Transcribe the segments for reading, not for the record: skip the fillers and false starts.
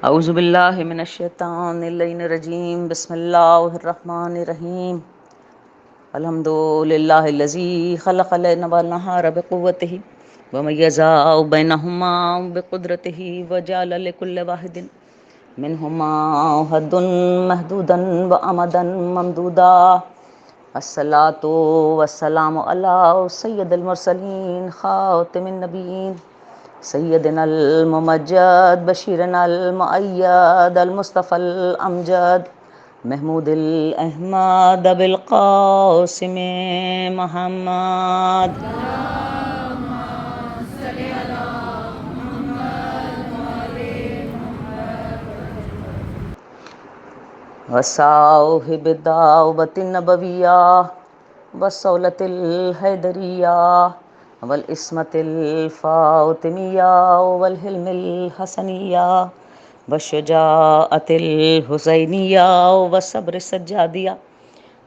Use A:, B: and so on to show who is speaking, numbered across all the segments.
A: اعوذ باللہ من الشیطان اللعین الرجیم بسم اللہ الرحمن الرحیم الحمد للہ الذی خلق اللیل والنہار بقوتہ ومیز بینہما بقدرتہ وجعل لکل واحد منہما حد محدودا وامدا ممدودا الصلاۃ والسلام علی سید المرسلین خاتم النبیین سیدنا الممجد بشیرنا المؤید المصطفى الامجد محمود الاحمد بالقاسم محمد وصاحب الدعوة النبوية والصولة الحیدریہ والعصمة الفاطمیہ والحلم الحسنیہ والشجاعة الحسینیہ والصبر السجادیہ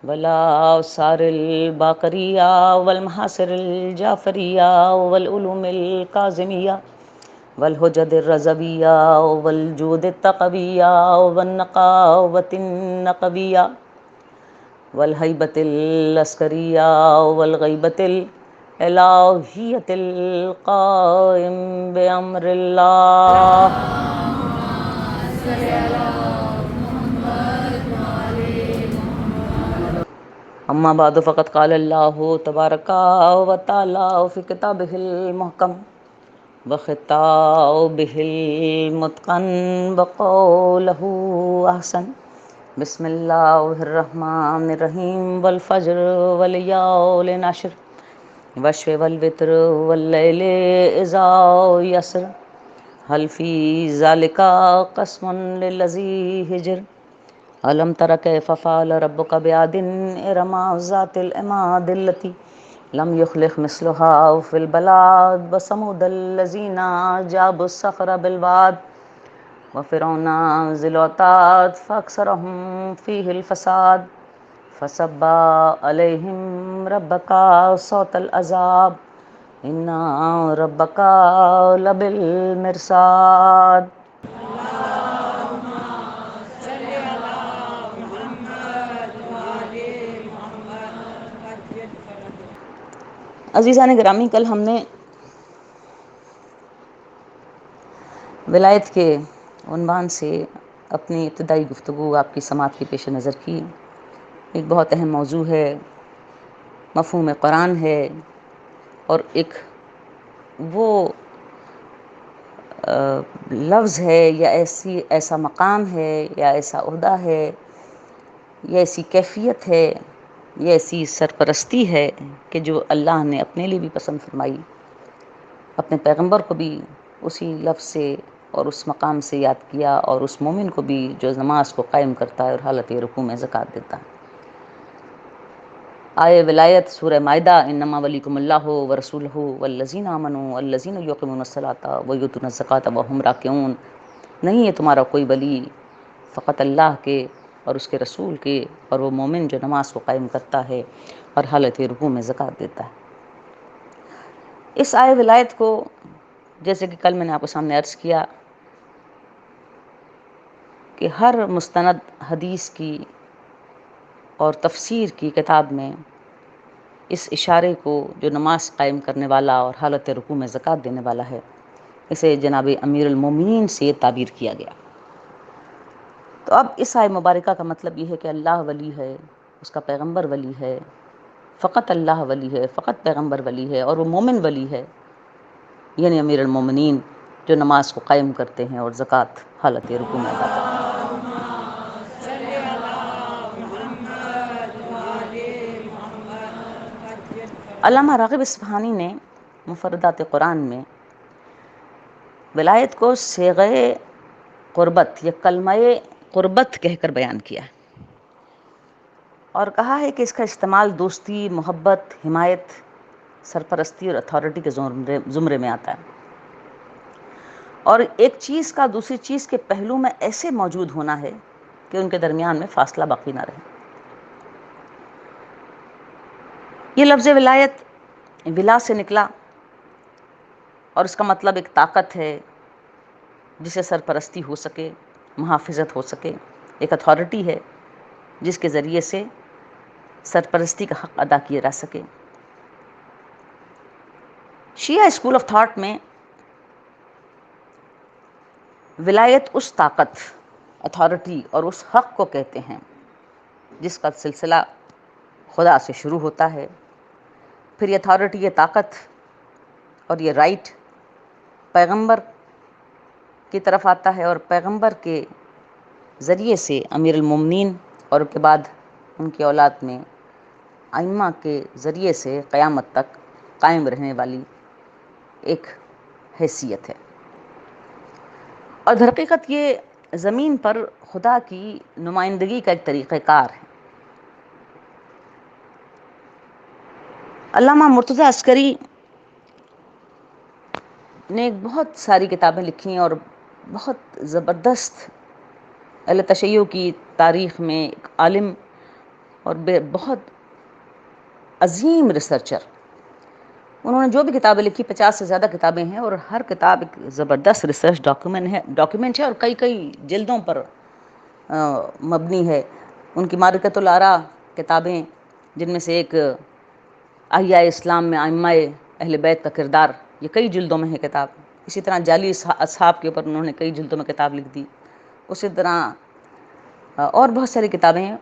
A: والآثار الباقریہ والمحاصر الجعفریہ والعلوم الکاظمیہ والحجج الرضویہ والجود التقویہ والنقاوة النقویہ والہیبۃ العسکریہ والغیبۃ الالہیۃ القائم بامر اللہ. اما بعد فقد قال اللہ تبارک و تعالی فی کتابہ المحکم وخطابہ المتقن وقولہ احسن بسم اللہ الرحمن الرحیم والفجر والیال عشر والشفع والوتر واللیل اذا یسر هل فی ذلک قسم للذی حجر الم تر کیف فعل ربک بعاد ارم ذات العماد التی لم یخلق مثلها فی البلاد وثمود الذین جابوا الصخر بالواد وفرعون ذی الاوتاد فاکثرهم فیہ الفساد فصب علیہم ربک صوت العذاب ان ربک لبالمرصاد. عزیزان گرامی، کل ہم نے ولایت کے عنوان سے اپنی ابتدائی گفتگو آپ کی سماعت کے پیش نظر کی. ایک بہت اہم موضوع ہے، مفہوم قرآن ہے، اور ایک وہ لفظ ہے یا ایسا مقام ہے یا ایسا عہدہ ہے یا ایسی کیفیت ہے یہ ایسی سرپرستی ہے کہ جو اللہ نے اپنے لیے بھی پسند فرمائی، اپنے پیغمبر کو بھی اسی لفظ سے اور اس مقام سے یاد کیا، اور اس مومن کو بھی جو نماز کو قائم کرتا ہے اور حالت رکوع میں زکوٰۃ دیتا ہے. آئے ولایت سورہ مائدہ انما ولیکم اللہ ورسولہ والذین آمنوا الذین یقیمون الصلاۃ ویؤتون الزکوٰۃ وہم راکعون. نہیں ہے تمہارا کوئی ولی فقط اللہ کے اور اس کے رسول کے اور وہ مومن جو نماز کو قائم کرتا ہے اور حالت رکوع میں زکوٰۃ دیتا ہے. اس آئے ولایت کو، جیسے کہ کل میں نے آپ کے سامنے عرض کیا کہ ہر مستند حدیث کی اور تفسیر کی کتاب میں اس اشارے کو، جو نماز قائم کرنے والا اور حالت رکوع میں زکوٰۃ دینے والا ہے، اسے جناب امیر المومنین سے تعبیر کیا گیا. تو اب اس آیہ مبارکہ کا مطلب یہ ہے کہ اللہ ولی ہے، اس کا پیغمبر ولی ہے، فقط اللہ ولی ہے، فقط پیغمبر ولی ہے، اور وہ مومن ولی ہے، یعنی امیر المومنین جو نماز کو قائم کرتے ہیں اور زکوٰۃ حالت رکوع میں ادا کرتے ہیں. علامہ راغب اصفہانی نے مفردات قرآن میں ولایت کو صیغہ قربت یا کلمہ قربت کہہ کر بیان کیا ہے، اور کہا ہے کہ اس کا استعمال دوستی، محبت، حمایت، سرپرستی اور اتھارٹی کے زمرے میں آتا ہے، اور ایک چیز کا دوسری چیز کے پہلو میں ایسے موجود ہونا ہے کہ ان کے درمیان میں فاصلہ باقی نہ رہے. یہ لفظ ولایت ولا سے نکلا، اور اس کا مطلب ایک طاقت ہے جسے سرپرستی ہو سکے، محافظت ہو سکے، ایک اتھارٹی ہے جس کے ذریعے سے سرپرستی کا حق ادا کیا جا سکے۔ شیعہ اسکول آف تھاٹ میں ولایت اس طاقت، اتھارٹی اور اس حق کو کہتے ہیں جس کا سلسلہ خدا سے شروع ہوتا ہے، پھر یہ اتھارٹی، یہ طاقت اور یہ رائٹ پیغمبر کی طرف آتا ہے، اور پیغمبر کے ذریعے سے امیر المومنین اور اس کے بعد ان کی اولاد میں ائمہ کے ذریعے سے قیامت تک قائم رہنے والی ایک حیثیت ہے۔ اور در حقیقت یہ زمین پر خدا کی نمائندگی کا ایک طریقہ کار ہے۔ علامہ مرتضی عسکری نے بہت ساری کتابیں لکھی ہیں اور بہت زبردست اہل تشیع کی تاریخ میں ایک عالم اور بہت عظیم ریسرچر۔ انہوں نے جو بھی کتابیں لکھی 50 سے زیادہ کتابیں ہیں، اور ہر کتاب ایک زبردست ریسرچ ڈاکیومنٹ ہے اور کئی جلدوں پر مبنی ہے۔ ان کی معرکۃ الآراء کتابیں، جن میں سے ایک احیاء اسلام میں ائمہ اہل بیت کا کردار، یہ کئی جلدوں میں ہے کتاب۔ اسی طرح جعلی اصحاب کے اوپر انہوں نے کئی جلدوں میں کتاب لکھ دی۔ اسی طرح اور بہت ساری کتابیں ہیں،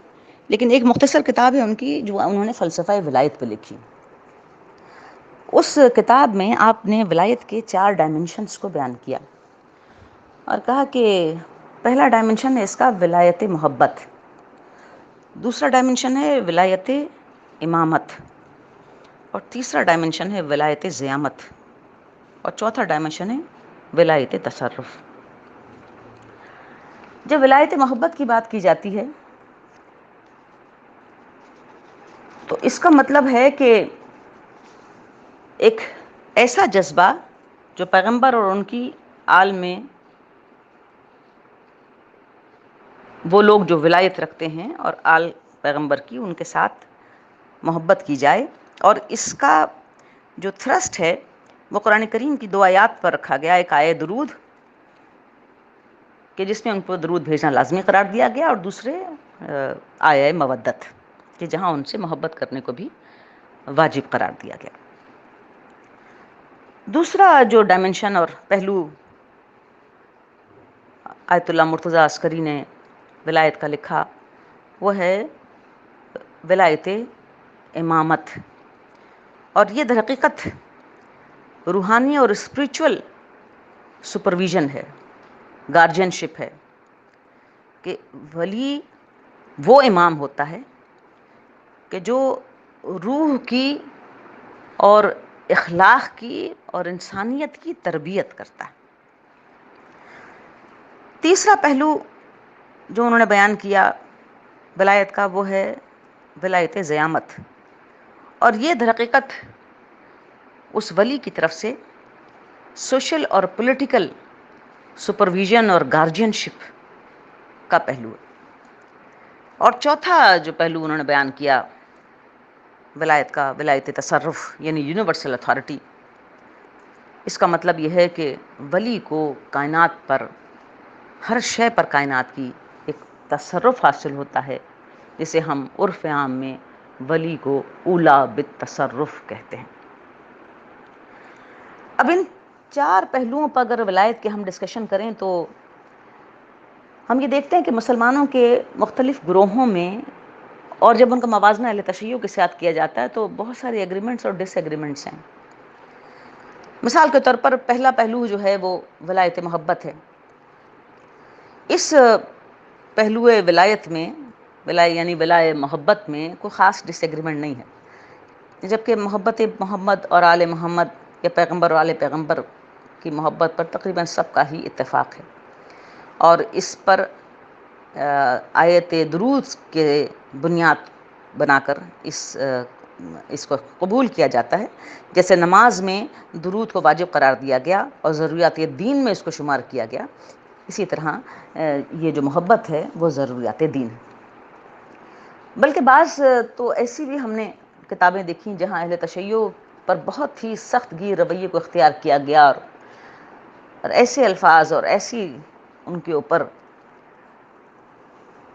A: لیکن ایک مختصر کتاب ہے ان کی جو انہوں نے فلسفہ ولایت پہ لکھی۔ اس کتاب میں آپ نے ولایت کے 4 ڈائمنشنز کو بیان کیا اور کہا کہ پہلا ڈائمنشن ہے اس کا ولایت محبت، دوسرا ڈائمنشن ہے ولایت امامت، اور تیسرا ڈائمنشن ہے ولایت زعامت، اور چوتھا ڈائمنشن ہے ولایت تصرف۔ جب ولایت محبت کی بات کی جاتی ہے تو اس کا مطلب ہے کہ ایک ایسا جذبہ جو پیغمبر اور ان کی آل میں وہ لوگ جو ولایت رکھتے ہیں اور آل پیغمبر کی، ان کے ساتھ محبت کی جائے، اور اس کا جو تھرسٹ ہے وہ قرآن کریم کی 2 آیات پر رکھا گیا، ایک آیہ درود کہ جس میں ان کو درود بھیجنا لازمی قرار دیا گیا، اور دوسرے آیہ مودت کہ جہاں ان سے محبت کرنے کو بھی واجب قرار دیا گیا۔ دوسرا جو ڈائمنشن اور پہلو آیت اللہ مرتضی عسکری نے ولایت کا لکھا وہ ہے ولایت امامت، اور یہ در حقیقت روحانی اور اسپریچول سپرویژن ہے، گارجین شپ ہے، کہ ولی وہ امام ہوتا ہے کہ جو روح کی اور اخلاق کی اور انسانیت کی تربیت کرتا ہے۔ تیسرا پہلو جو انہوں نے بیان کیا ولایت کا وہ ہے ولایت زعامت، اور یہ در حقیقت اس ولی کی طرف سے سوشل اور پولیٹیکل سپرویژن اور گارجین شپ کا پہلو ہے۔ اور چوتھا جو پہلو انہوں نے بیان کیا ولایت کا، ولایت تصرف یعنی یونیورسل اتھارٹی۔ اس کا مطلب یہ ہے کہ ولی کو کائنات پر، ہر شے پر کائنات کی ایک تصرف حاصل ہوتا ہے، جسے ہم عرف عام میں ولی کو اولی بالتصرف کہتے ہیں۔ اب ان 4 پہلوؤں پر اگر ولایت کے ہم ڈسکشن کریں تو ہم یہ دیکھتے ہیں کہ مسلمانوں کے مختلف گروہوں میں، اور جب ان کا موازنہ اہل تشیع کے ساتھ کیا جاتا ہے تو بہت سارے ایگریمنٹس اور ڈس ایگریمنٹس ہیں۔ مثال کے طور پر پہلا پہلو جو ہے وہ ولایت محبت ہے۔ اس پہلو ولایت میں یعنی ولایت محبت میں کوئی خاص ڈس ایگریمنٹ نہیں ہے، جبکہ محبت محمد اور آل محمد یا پیغمبر اور آل پیغمبر کی محبت پر تقریباً سب کا ہی اتفاق ہے، اور اس پر آیت درود کے بنیاد بنا کر اس کو قبول کیا جاتا ہے۔ جیسے نماز میں درود کو واجب قرار دیا گیا اور ضروریات دین میں اس کو شمار کیا گیا، اسی طرح یہ جو محبت ہے وہ ضروریات دین ہے۔ بلکہ بعض تو ایسی بھی ہم نے کتابیں دیکھیں جہاں اہل تشیع پر بہت ہی سخت گیر رویے کو اختیار کیا گیا، اور ایسے الفاظ اور ایسی ان کے اوپر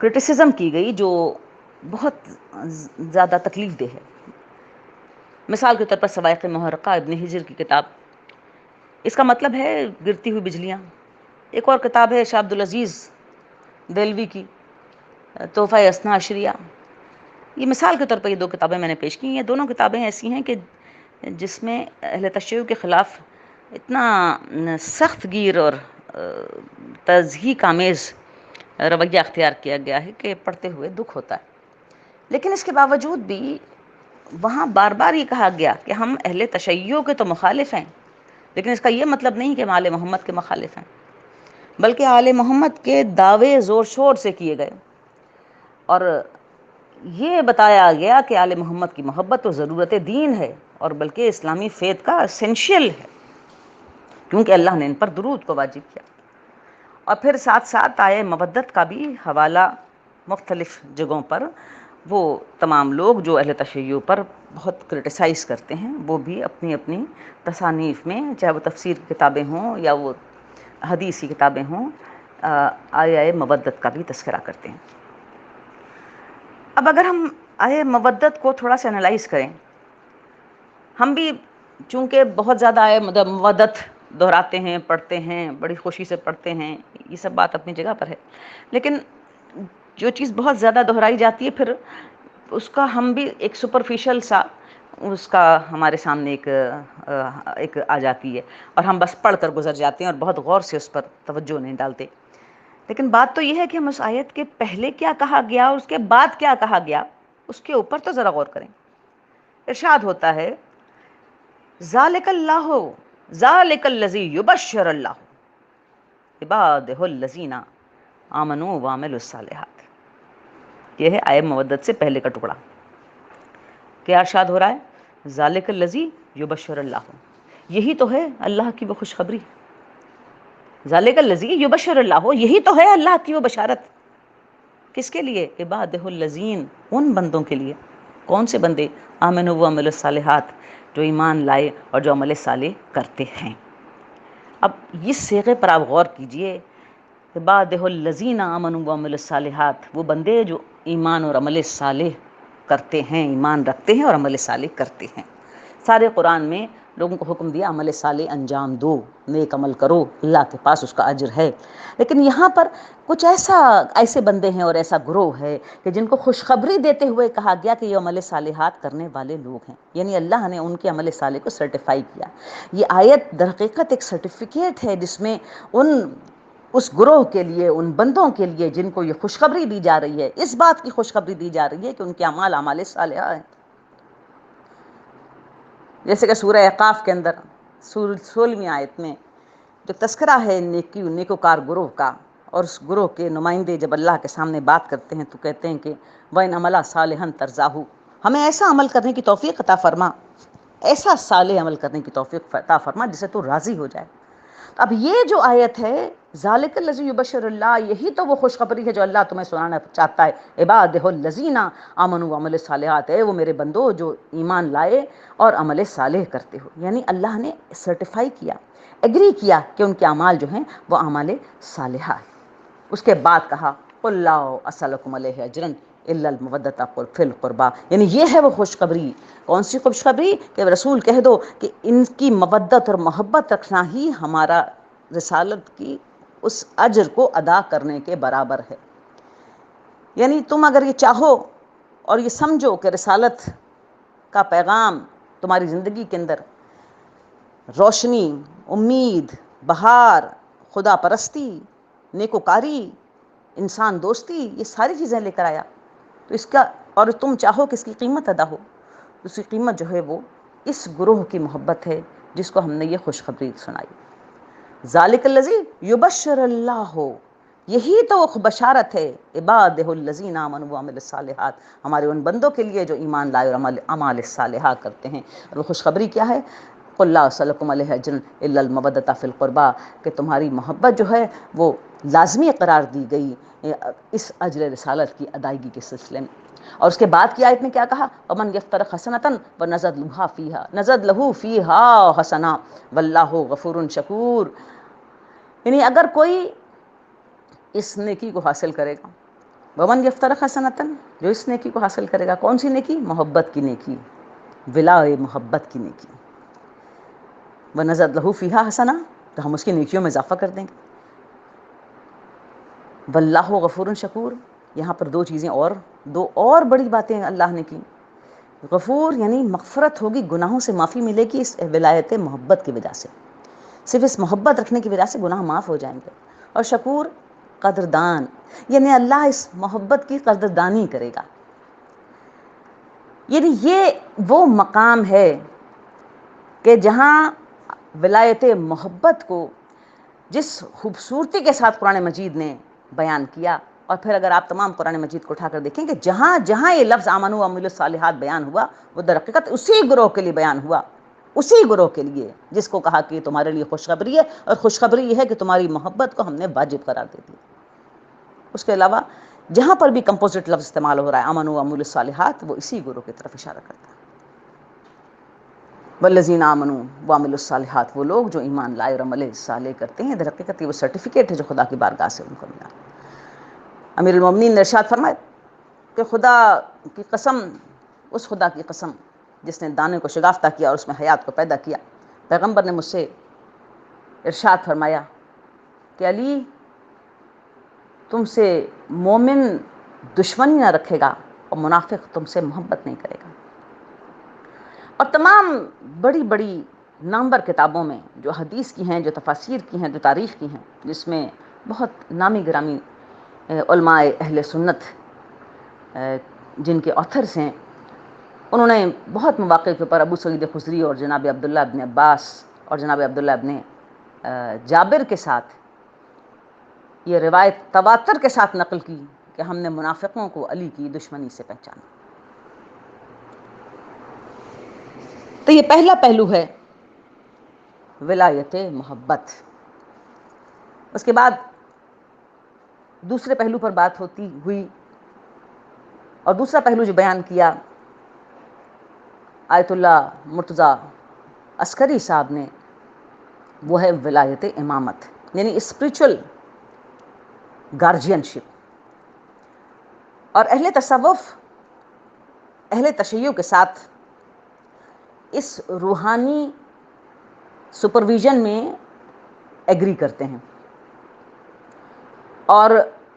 A: کرٹیسزم کی گئی جو بہت زیادہ تکلیف دہ ہے. مثال کے طور پر سوائق محرقہ ابن ہجر کی کتاب، اس کا مطلب ہے گرتی ہوئی بجلیاں. ایک اور کتاب ہے شاہ عبدالعزیز دہلوی کی تحفہ اثنا عشریہ. یہ مثال کے طور پر یہ دو کتابیں میں نے پیش کی. یہ دونوں کتابیں ایسی ہیں کہ جس میں اہل تشیع کے خلاف اتنا سخت گیر اور تضحیک آمیز رویہ اختیار کیا گیا ہے کہ پڑھتے ہوئے دکھ ہوتا ہے. لیکن اس کے باوجود بھی وہاں بار بار یہ کہا گیا کہ ہم اہل تشیع کے تو مخالف ہیں، لیکن اس کا یہ مطلب نہیں کہ ہم آل محمد کے مخالف ہیں، بلکہ آل محمد کے دعوے زور شور سے کیے گئے اور یہ بتایا گیا کہ آل محمد کی محبت تو ضرورت دین ہے اور بلکہ اسلامی فیت کا اسینشیل ہے، کیونکہ اللہ نے ان پر درود کو واجب کیا. اور پھر ساتھ ساتھ آئے مودت کا بھی حوالہ مختلف جگہوں پر. وہ تمام لوگ جو اہل تشیع پر بہت کرٹیسائز کرتے ہیں وہ بھی اپنی اپنی تصانیف میں، چاہے وہ تفسیر کی کتابیں ہوں یا وہ حدیث کی کتابیں ہوں، آئے مودت کا بھی تذکرہ کرتے ہیں. اب اگر ہم آئے مودت کو تھوڑا سا انالائز کریں، ہم بھی چونکہ بہت زیادہ آئے مودت دہراتے ہیں، پڑھتے ہیں، بڑی خوشی سے پڑھتے ہیں، یہ سب بات اپنی جگہ پر ہے، لیکن جو چیز بہت زیادہ دہرائی جاتی ہے پھر اس کا ہم بھی ایک سپرفیشل سا اس کا ہمارے سامنے ایک آ جاتی ہے اور ہم بس پڑھ کر گزر جاتے ہیں اور بہت غور سے اس پر توجہ نہیں ڈالتے. لیکن بات تو یہ ہے کہ ہم اس آیت کے پہلے کیا کہا گیا اور اس کے بعد کیا کہا گیا اس کے اوپر تو ذرا غور کریں. ارشاد ہوتا ہے ذالک اللہ ذالک الذی یبشر اللہ عبادہ الذین آمنوا وعملوا الصالحات. یہ ہے آئے مودت سے پہلے کا ٹکڑا. کیا ارشاد ہو رہا ہے؟ ذالک الذی یبشر اللہ، یہی تو ہے اللہ کی وہ خوشخبری. ذالک الذی یبشر اللہ، یہی تو ہے اللہ کی وہ بشارت. کس کے لیے؟ عبادہ الذین، ان بندوں کے لیے. کون سے بندے؟ آمنوا وعملوا الصالحات، جو ایمان لائے اور جو عمل صالح کرتے ہیں. اب اس صیغے پر آپ غور کیجئے، عبادہ الذین آمنوا وعملوا الصالحات، وہ بندے جو ایمان اور عمل صالح کرتے ہیں، ایمان رکھتے ہیں اور عمل صالح کرتے ہیں. سارے قرآن میں لوگوں کو حکم دیا عمل صالح انجام دو، نیک عمل کرو، اللہ کے پاس اس کا اجر ہے. لیکن یہاں پر کچھ ایسے بندے ہیں اور ایسا گروہ ہے کہ جن کو خوشخبری دیتے ہوئے کہا گیا کہ یہ عمل صالحات کرنے والے لوگ ہیں، یعنی اللہ نے ان کے عمل صالح کو سرٹیفائی کیا. یہ آیت در حقیقت ایک سرٹیفکیٹ ہے جس میں اس گروہ کے لیے، ان بندوں کے لیے جن کو یہ خوشخبری دی جا رہی ہے، اس بات کی خوشخبری دی جا رہی ہے کہ ان کے اعمال اعمال صالحہ ہیں. جیسے کہ سورہ احقاف کے اندر 16ویں آیت میں جو تذکرہ ہے نیکوکار گروہ کا، اور اس گروہ کے نمائندے جب اللہ کے سامنے بات کرتے ہیں تو کہتے ہیں کہ وَإِنْ عَمَلَ صَالِحًا تَرْضَاهُ، ہمیں ایسا عمل کرنے کی توفیق عطا فرما، ایسا صالح عمل کرنے کی توفیق عطا فرما جسے تو راضی ہو جائے. اب یہ جو آیت ہے ذالک الذی یبشر اللہ، یہی تو وہ خوشخبری ہے جو اللہ تمہیں سنانا چاہتا ہے. عبادہ الذین آمنوا وعملوا الصالحات، ہے وہ میرے بندو جو ایمان لائے اور عمل صالح کرتے ہو. یعنی اللہ نے سرٹیفائی کیا، ایگری کیا کہ ان کے اعمال جو ہیں وہ اعمال صالحہ ہیں. اس کے بعد کہا قُلْ لَا أَسْأَلُكُمْ عَلَيْهِ أَجْرًا إِلَّا الْمَوَدَّةَ فِي الْقُرْبَىٰ. یعنی یہ ہے وہ خوشخبری. کون سی خوشخبری؟ کہ رسول کہہ دو کہ ان کی مودت اور محبت رکھنا ہی ہمارا رسالت کی اس اجر کو ادا کرنے کے برابر ہے. یعنی تم اگر یہ چاہو اور یہ سمجھو کہ رسالت کا پیغام تمہاری زندگی کے اندر روشنی، امید، بہار، خدا پرستی، نیکوکاری، انسان دوستی، یہ ساری چیزیں لے کر آیا، تو اس کا اور تم چاہو کہ اس کی قیمت ادا ہو، اس کی قیمت جو ہے وہ اس گروہ کی محبت ہے جس کو ہم نے یہ خوشخبری سنائی. ذالک الذی یبشر اللہ، یہی تو وہ بشارت ہے. عبادہ الذین آمنوا وعملوا الصالحات، ہمارے ان بندوں کے لیے جو ایمان لائے اور اعمال صالحہ کرتے ہیں. اور وہ خوشخبری کیا ہے؟ قُلْ لَا أَسْأَلُكُمْ عَلَيْهِ أَجْرًا إِلَّا الْمَوَدَّةَ فِي الْقُرْبَىٰ، کہ تمہاری محبت جو ہے وہ لازمی قرار دی گئی اس اجر رسالت کی ادائیگی کے سلسلے میں. اور اس کے بعد کی آیت میں کیا کہا؟ وَمَنْ يَفْتَرِقْ حَسَنَةً وَنَزَدْ لَهُ فِيهَا حَسَنًا وَاللَّهُ غَفُورٌ شَكُورٌ. یعنی اگر کوئی اس نیکی کو حاصل کرے گا، ومن یفترق حسنتن، جو اس نیکی کو حاصل کرے گا، کون سی نیکی؟ محبت کی نیکی، ولا محبت کی نیکی، وَنَزَدْ لَهُ فِيهَا حَسَنَةً، تو ہم اس کی نیکیوں میں اضافہ کر دیں گے۔ وَاللَّهُ غَفُورٌ شَكُورٌ، یہاں پر دو اور بڑی باتیں اللہ نے کی۔ غفور یعنی مغفرت ہوگی، گناہوں سے معافی ملے گی اس ولایت محبت کی وجہ سے، صرف اس محبت رکھنے کی وجہ سے گناہ معاف ہو جائیں گے۔ اور شکور قدردان، یعنی اللہ اس محبت کی قدردانی کرے گا۔ یعنی یہ وہ مقام ہے کہ جہاں ولایت محبت کو جس خوبصورتی کے ساتھ قرآن مجید نے بیان کیا، اور پھر اگر آپ تمام قرآن مجید کو اٹھا کر دیکھیں کہ جہاں جہاں یہ لفظ آمنوا وعملوا الصالحات بیان ہوا، وہ در حقیقت اسی گروہ کے لیے بیان ہوا، اسی گروہ کے لیے جس کو کہا کہ تمہارے لیے خوشخبری ہے، اور خوشخبری یہ ہے کہ تمہاری محبت کو ہم نے واجب قرار دے دیا۔ اس کے علاوہ جہاں پر بھی کمپوزٹ لفظ استعمال ہو رہا ہے آمنوا وعملوا الصالحات، وہ اسی گروہ کی طرف اشارہ کرتا ہے۔ والذین آمنوا وعملوا الصالحات، وہ لوگ جو ایمان لائے اور عمل صالح کرتے ہیں، در حقیقت یہ وہ سرٹیفکیٹ ہے جو خدا کی بارگاہ سے ان کو ملا۔ امیر المومنین نے ارشاد فرمایا کہ خدا کی قسم، اس خدا کی قسم جس نے دانے کو شگافتہ کیا اور اس میں حیات کو پیدا کیا، پیغمبر نے مجھ سے ارشاد فرمایا کہ علی، تم سے مومن دشمنی نہ رکھے گا اور منافق تم سے محبت نہیں کرے گا۔ اور تمام بڑی بڑی نامور کتابوں میں جو حدیث کی ہیں، جو تفاسیر کی ہیں، جو تاریخ کی ہیں، جس میں بہت نامی گرامی علماء اہل سنت جن کے آتھرز ہیں، انہوں نے بہت مواقع کے اوپر ابو سعید خدری اور جناب عبداللہ ابن عباس اور جناب عبداللہ ابن جابر کے ساتھ یہ روایت تواتر کے ساتھ نقل کی کہ ہم نے منافقوں کو علی کی دشمنی سے پہچانا۔ تو یہ پہلا پہلو ہے ولایت محبت۔ اس کے بعد دوسرے پہلو پر بات ہوئی، اور دوسرا پہلو جو بیان کیا آیت اللہ مرتضیٰ عسکری صاحب نے، وہ ہے ولایت امامت، یعنی اسپریچول گارجین شپ۔ اور اہل تصوف، اہل تشیع کے ساتھ اس روحانی سپرویژن میں ایگری کرتے ہیں، اور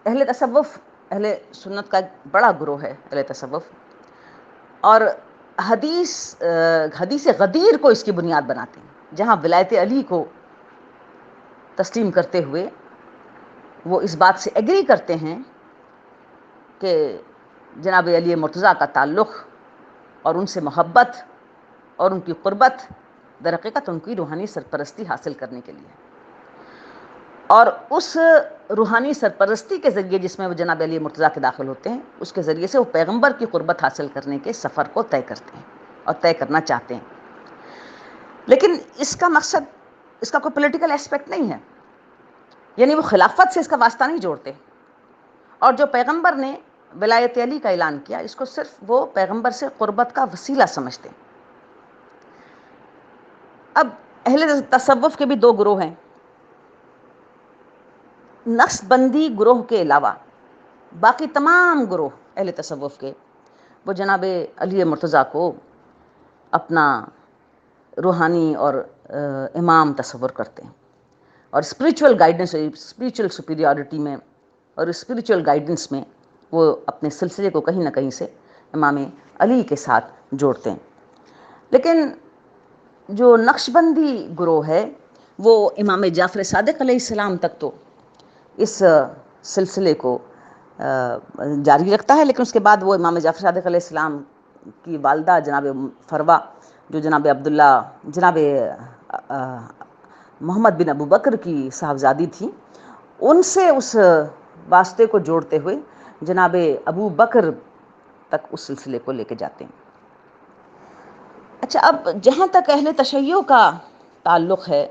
A: اہل تصوف، اہل سنت کا ایک بڑا گروہ ہے اہل تصوف، اور حدیث غدیر کو اس کی بنیاد بناتے ہیں، جہاں ولایت علی کو تسلیم کرتے ہوئے وہ اس بات سے ایگری کرتے ہیں کہ جناب علی مرتضیٰ کا تعلق اور ان سے محبت اور ان کی قربت در حقیقت ان کی روحانی سرپرستی حاصل کرنے کے لیے، اور اس روحانی سرپرستی کے ذریعے جس میں وہ جناب علی مرتضیٰ کے داخل ہوتے ہیں، اس کے ذریعے سے وہ پیغمبر کی قربت حاصل کرنے کے سفر کو طے کرتے ہیں اور طے کرنا چاہتے ہیں۔ لیکن اس کا مقصد، اس کا کوئی پولیٹیکل ایسپیکٹ نہیں ہے، یعنی وہ خلافت سے اس کا واسطہ نہیں جوڑتے، اور جو پیغمبر نے ولایت علی کا اعلان کیا، اس کو صرف وہ پیغمبر سے قربت کا وسیلہ سمجھتے ہیں۔ اب اہل تصوف کے بھی دو گروہ ہیں، نقش بندی گروہ کے علاوہ باقی تمام گروہ اہل تصوف کے، وہ جناب علی مرتضیٰ کو اپنا روحانی اور امام تصور کرتے ہیں، اور اسپریچول گائیڈنس، اسپریچول سپیریورٹی میں اور اسپریچول گائیڈنس میں وہ اپنے سلسلے کو کہیں نہ کہیں سے امام علی کے ساتھ جوڑتے ہیں۔ لیکن جو نقش بندی گروہ ہے، وہ امام جعفر صادق علیہ السلام تک تو اس سلسلے کو جاری رکھتا ہے، لیکن اس کے بعد وہ امام جعفر صادق علیہ السلام کی والدہ جناب فروا، جو جناب محمد بن ابو بکر کی صاحبزادی تھی، ان سے اس واسطے کو جوڑتے ہوئے جناب ابو بکر تک اس سلسلے کو لے کے جاتے ہیں۔ اچھا، اب جہاں تک اہل تشیع کا تعلق ہے،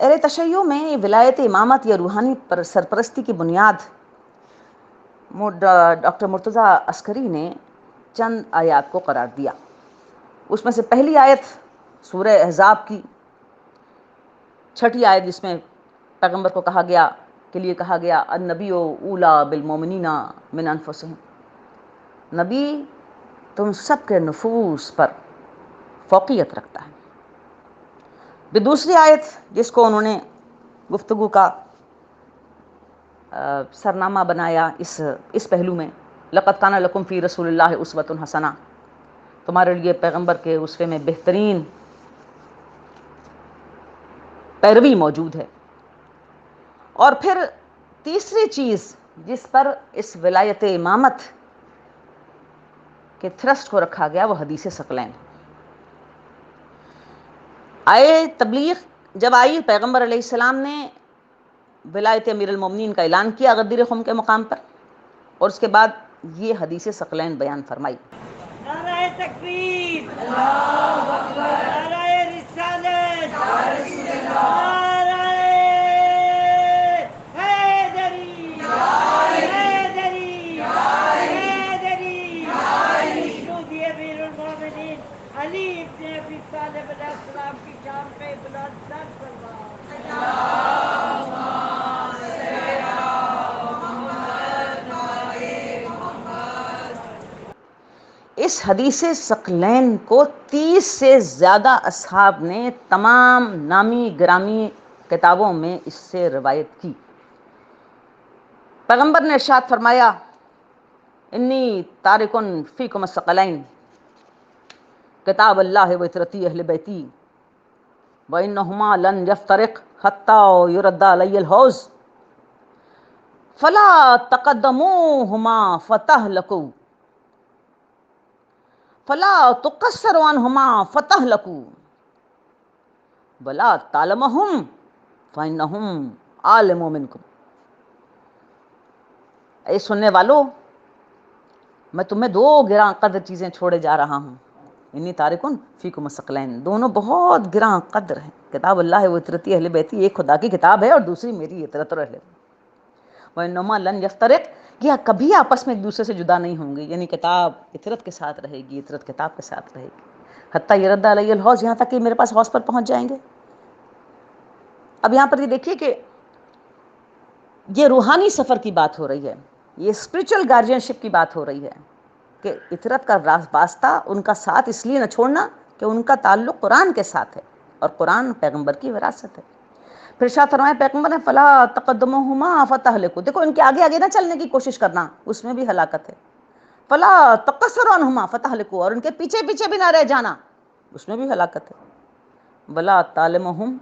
A: اہل تشیع میں ولایت امامت یا روحانی سرپرستی کی بنیاد ڈاکٹر مرتضیٰ عسکری نے چند آیات کو قرار دیا۔ اس میں سے پہلی آیت سورہ احزاب کی 6 آیت، جس میں پیغمبر کو کہا گیا کے لیے کہا گیا النبی اولا بالمومنین من انفسہم، نبی تم سب کے نفوس پر فوقیت رکھتا ہے۔ پھر دوسری آیت جس کو انہوں نے گفتگو کا سرنامہ بنایا اس پہلو میں، لقد کان لکم فی رسول اللہ اسوۃ حسنہ، تمہارے لیے پیغمبر کے اسوے میں بہترین پیروی موجود ہے۔ اور پھر تیسری چیز جس پر اس ولایت امامت کے تھرسٹ کو رکھا گیا وہ حدیث ثقلین۔ تبلیغ جب آئی، پیغمبر علیہ السلام نے ولایت امیر المومنین کا اعلان کیا غدیر خم کے مقام پر، اور اس کے بعد یہ حدیث ثقلین بیان فرمائی۔
B: نعرہ تکبیر، اللہ اکبر، نعرہ رسالت، یا رسول اللہ، نعرہ حیدری، حیدری، حیدری، مسعودی امیر المومنین علی ابن ابی طالب علیہ السلام کی شان پہ بلند سر فرما۔
A: اس حدیث ثقلین کو 30 سے زیادہ اصحاب نے تمام نامی گرامی کتابوں میں اس سے روایت کی۔ پیغمبر نے ارشاد فرمایا انی تارکن فیکم الثقلین، کتاب اللہ و اطرتی اہل بیتی وانہما لن یفترق حتی یرد علی الحوض فلا تقدموہما فتہلکوا فلا تقصروا عنہما فتہلکوا ولا تعلمہم فانہم عالم منکم۔ اے سننے والو، میں تمہیں 2 گراں قدر چیزیں چھوڑے جا رہا ہوں، انی تارکن فیکم الثقلین، دونوں بہت گراں قدر ہیں، کتاب اللہ و اطرتی اہل بیتی، ایک خدا کی کتاب ہے اور دوسری میری اطرت اور اہل بیت۔ وانہما لن یفترق، یہ کبھی آپس میں ایک دوسرے سے جدا نہیں ہوں گے، یعنی کتاب اطرت کے ساتھ رہے گی، اطرت کتاب کے ساتھ رہے گی، حتی یرد علی الحوض، یہاں تک کہ میرے پاس حوض پر پہنچ جائیں گے۔ اب یہاں پر یہ دیکھیے کہ یہ روحانی سفر کی بات ہو رہی ہے، یہ اسپرچل گارجین شپ کی بات ہو رہی ہے کہ اطرت کا واسطہ، ان کا ساتھ اس لیے نہ چھوڑنا کہ ان کا تعلق قرآن کے ساتھ ہے اور قرآن پیغمبر کی وراثت ہے۔ پھر ارشاد فرمایا پیغمبر نے فلا تقدموہما فتہلکوا، دیکھو ان کے آگے آگے نہ چلنے کی کوشش کرنا، اس میں بھی ہلاکت ہے۔ فلا تقصروا عنہما فتہلکوا، اور ان کے پیچھے پیچھے بھی نہ رہ جانا، اس میں بھی ہلاکت ہے۔ ولا تعلمہم،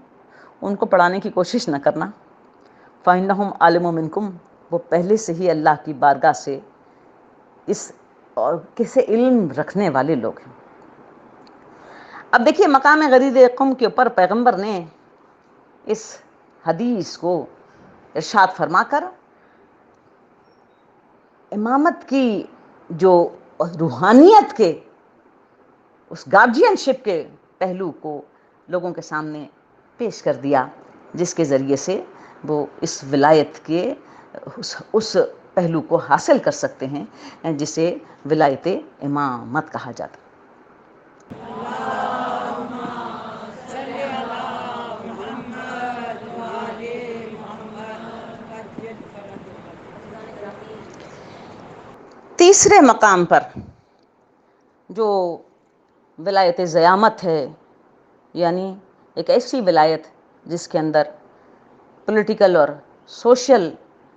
A: ان کو پڑھانے کی کوشش نہ کرنا، فانہم عالم منکم، وہ پہلے سے ہی اللہ کی بارگاہ سے اس اور کسے علم رکھنے والے لوگ ہیں۔ اب دیکھیے مقام غدیر قم کے اوپر پیغمبر نے اس حدیث کو ارشاد فرما کر امامت کی جو روحانیت کے اس گارجین شپ کے پہلو کو لوگوں کے سامنے پیش کر دیا، جس کے ذریعے سے وہ اس ولایت کے اس پہلو کو حاصل کر سکتے ہیں جسے ولایت امامت کہا جاتا ہے۔ تیسرے مقام پر جو ولایت زیامت ہے، یعنی ایک ایسی ولایت جس کے اندر پولیٹیکل اور سوشل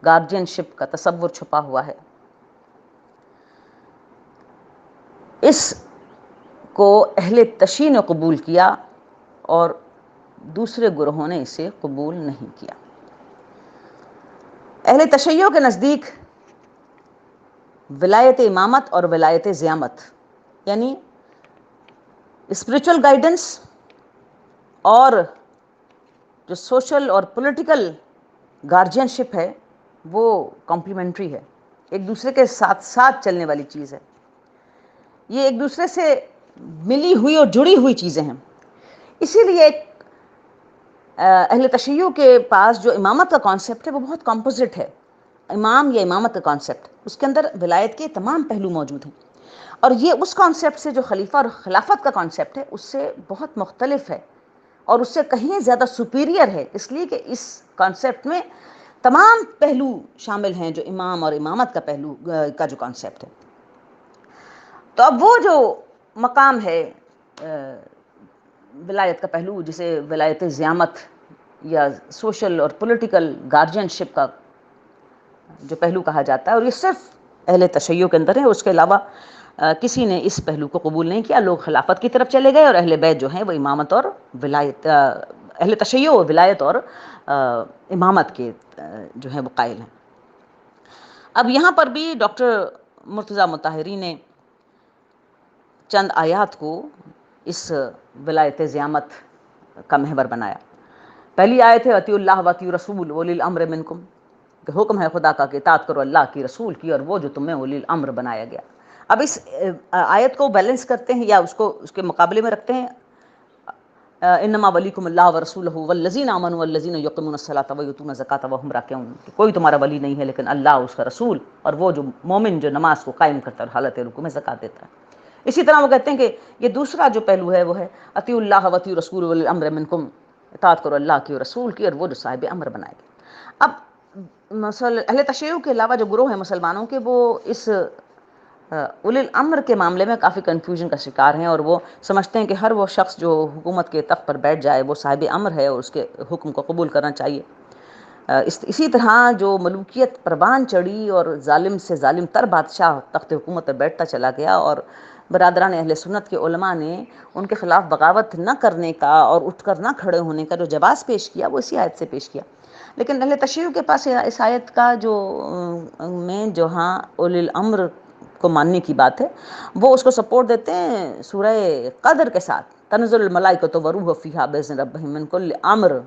A: گارجین شپ کا تصور چھپا ہوا ہے، اس کو اہل تشیع نے قبول کیا اور دوسرے گروہوں نے اسے قبول نہیں کیا۔ اہل تشیع کے نزدیک ولایت امامت اور ولایت زیامت یعنی اسپرچل گائیڈنس اور جو سوشل اور پولیٹیکل گارجین شپ ہے وہ کمپلیمنٹری ہے، ایک دوسرے کے ساتھ ساتھ چلنے والی چیز ہے، یہ ایک دوسرے سے ملی ہوئی اور جڑی ہوئی چیزیں ہیں۔ اسی لیے اہل تشیع کے پاس جو امامت کا کانسیپٹ ہے وہ بہت کمپوزٹ ہے، امام یا امامت کا کانسیپٹ، اس کے اندر ولایت کے تمام پہلو موجود ہیں، اور یہ اس کانسیپٹ سے جو خلیفہ اور خلافت کا کانسیپٹ ہے اس سے بہت مختلف ہے اور اس سے کہیں زیادہ سپیریئر ہے، اس لیے کہ اس کانسیپٹ میں تمام پہلو شامل ہیں جو امام اور امامت کا پہلو کا جو کانسیپٹ ہے. تو اب وہ جو مقام ہے ولایت کا پہلو، جسے ولایت زعامت یا سوشل اور پولیٹیکل گارجین شپ کا جو پہلو کہا جاتا ہے، اور یہ صرف اہل تشیع کے اندر ہے، اس کے علاوہ کسی نے اس پہلو کو قبول نہیں کیا. لوگ خلافت کی طرف چلے گئے، اور اہل بیت جو ہیں وہ امامت اور ولایت، اہل تشیع و ولایت اور امامت کے جو ہیں وہ قائل ہیں. اب یہاں پر بھی ڈاکٹر مرتضیٰ مطہری نے چند آیات کو اس ولایت زعامت کا محور بنایا. پہلی آیت ہے اطیعوا اللہ واطیعوا الرسول واولی الامر منکم، کہ حکم ہے خدا کا کہ اطاعت کرو اللہ کی، رسول کی، اور وہ جو تم میں اولی الامر بنایا گیا. اب اس آیت کو بیلنس کرتے ہیں یا اس کے مقابلے میں رکھتے ہیں انما ولیکم اللہ ورسولہ والذین آمنوا والذین یقیمون الصلاۃ ویؤتون الزکاۃ وہم راکعون، کہ کوئی تمہارا ولی نہیں ہے لیکن اللہ، اس کا رسول، اور وہ جو مومن جو نماز کو قائم کرتا ہے اور حالت رکوع میں زکوٰۃ دیتا ہے. اسی طرح وہ کہتے ہیں کہ یہ دوسرا جو پہلو ہے وہ ہے اطیعوا اللہ واطیعوا الرسول واولی الامر منکم، اطاعت کرو اللہ کی اور رسول کی، اور وہ جو صاحب امر بنائے گئے. اب اہل تشیع کے علاوہ جو گروہ ہیں مسلمانوں کے، وہ اس اولی الامر کے معاملے میں کافی کنفیوژن کا شکار ہیں، اور وہ سمجھتے ہیں کہ ہر وہ شخص جو حکومت کے تخت پر بیٹھ جائے وہ صاحب امر ہے اور اس کے حکم کو قبول کرنا چاہیے. اسی طرح جو ملوکیت پروان چڑھی اور ظالم سے ظالم تر بادشاہ تخت حکومت پر بیٹھتا چلا گیا، اور برادران اہل سنت کے علماء نے ان کے خلاف بغاوت نہ کرنے کا اور اٹھ کر نہ کھڑے ہونے کا جو جواز پیش کیا، وہ اسی آیت سے پیش کیا. لیکن اہل تشیع کے پاس اس آیت کا جو مین جہاں اولی الامر کو ماننے کی بات ہے، وہ اس کو سپورٹ دیتے ہیں سورہ قدر کے ساتھ، تنزل الملائکۃ والروح فیہا باذن ربہم من کل امر،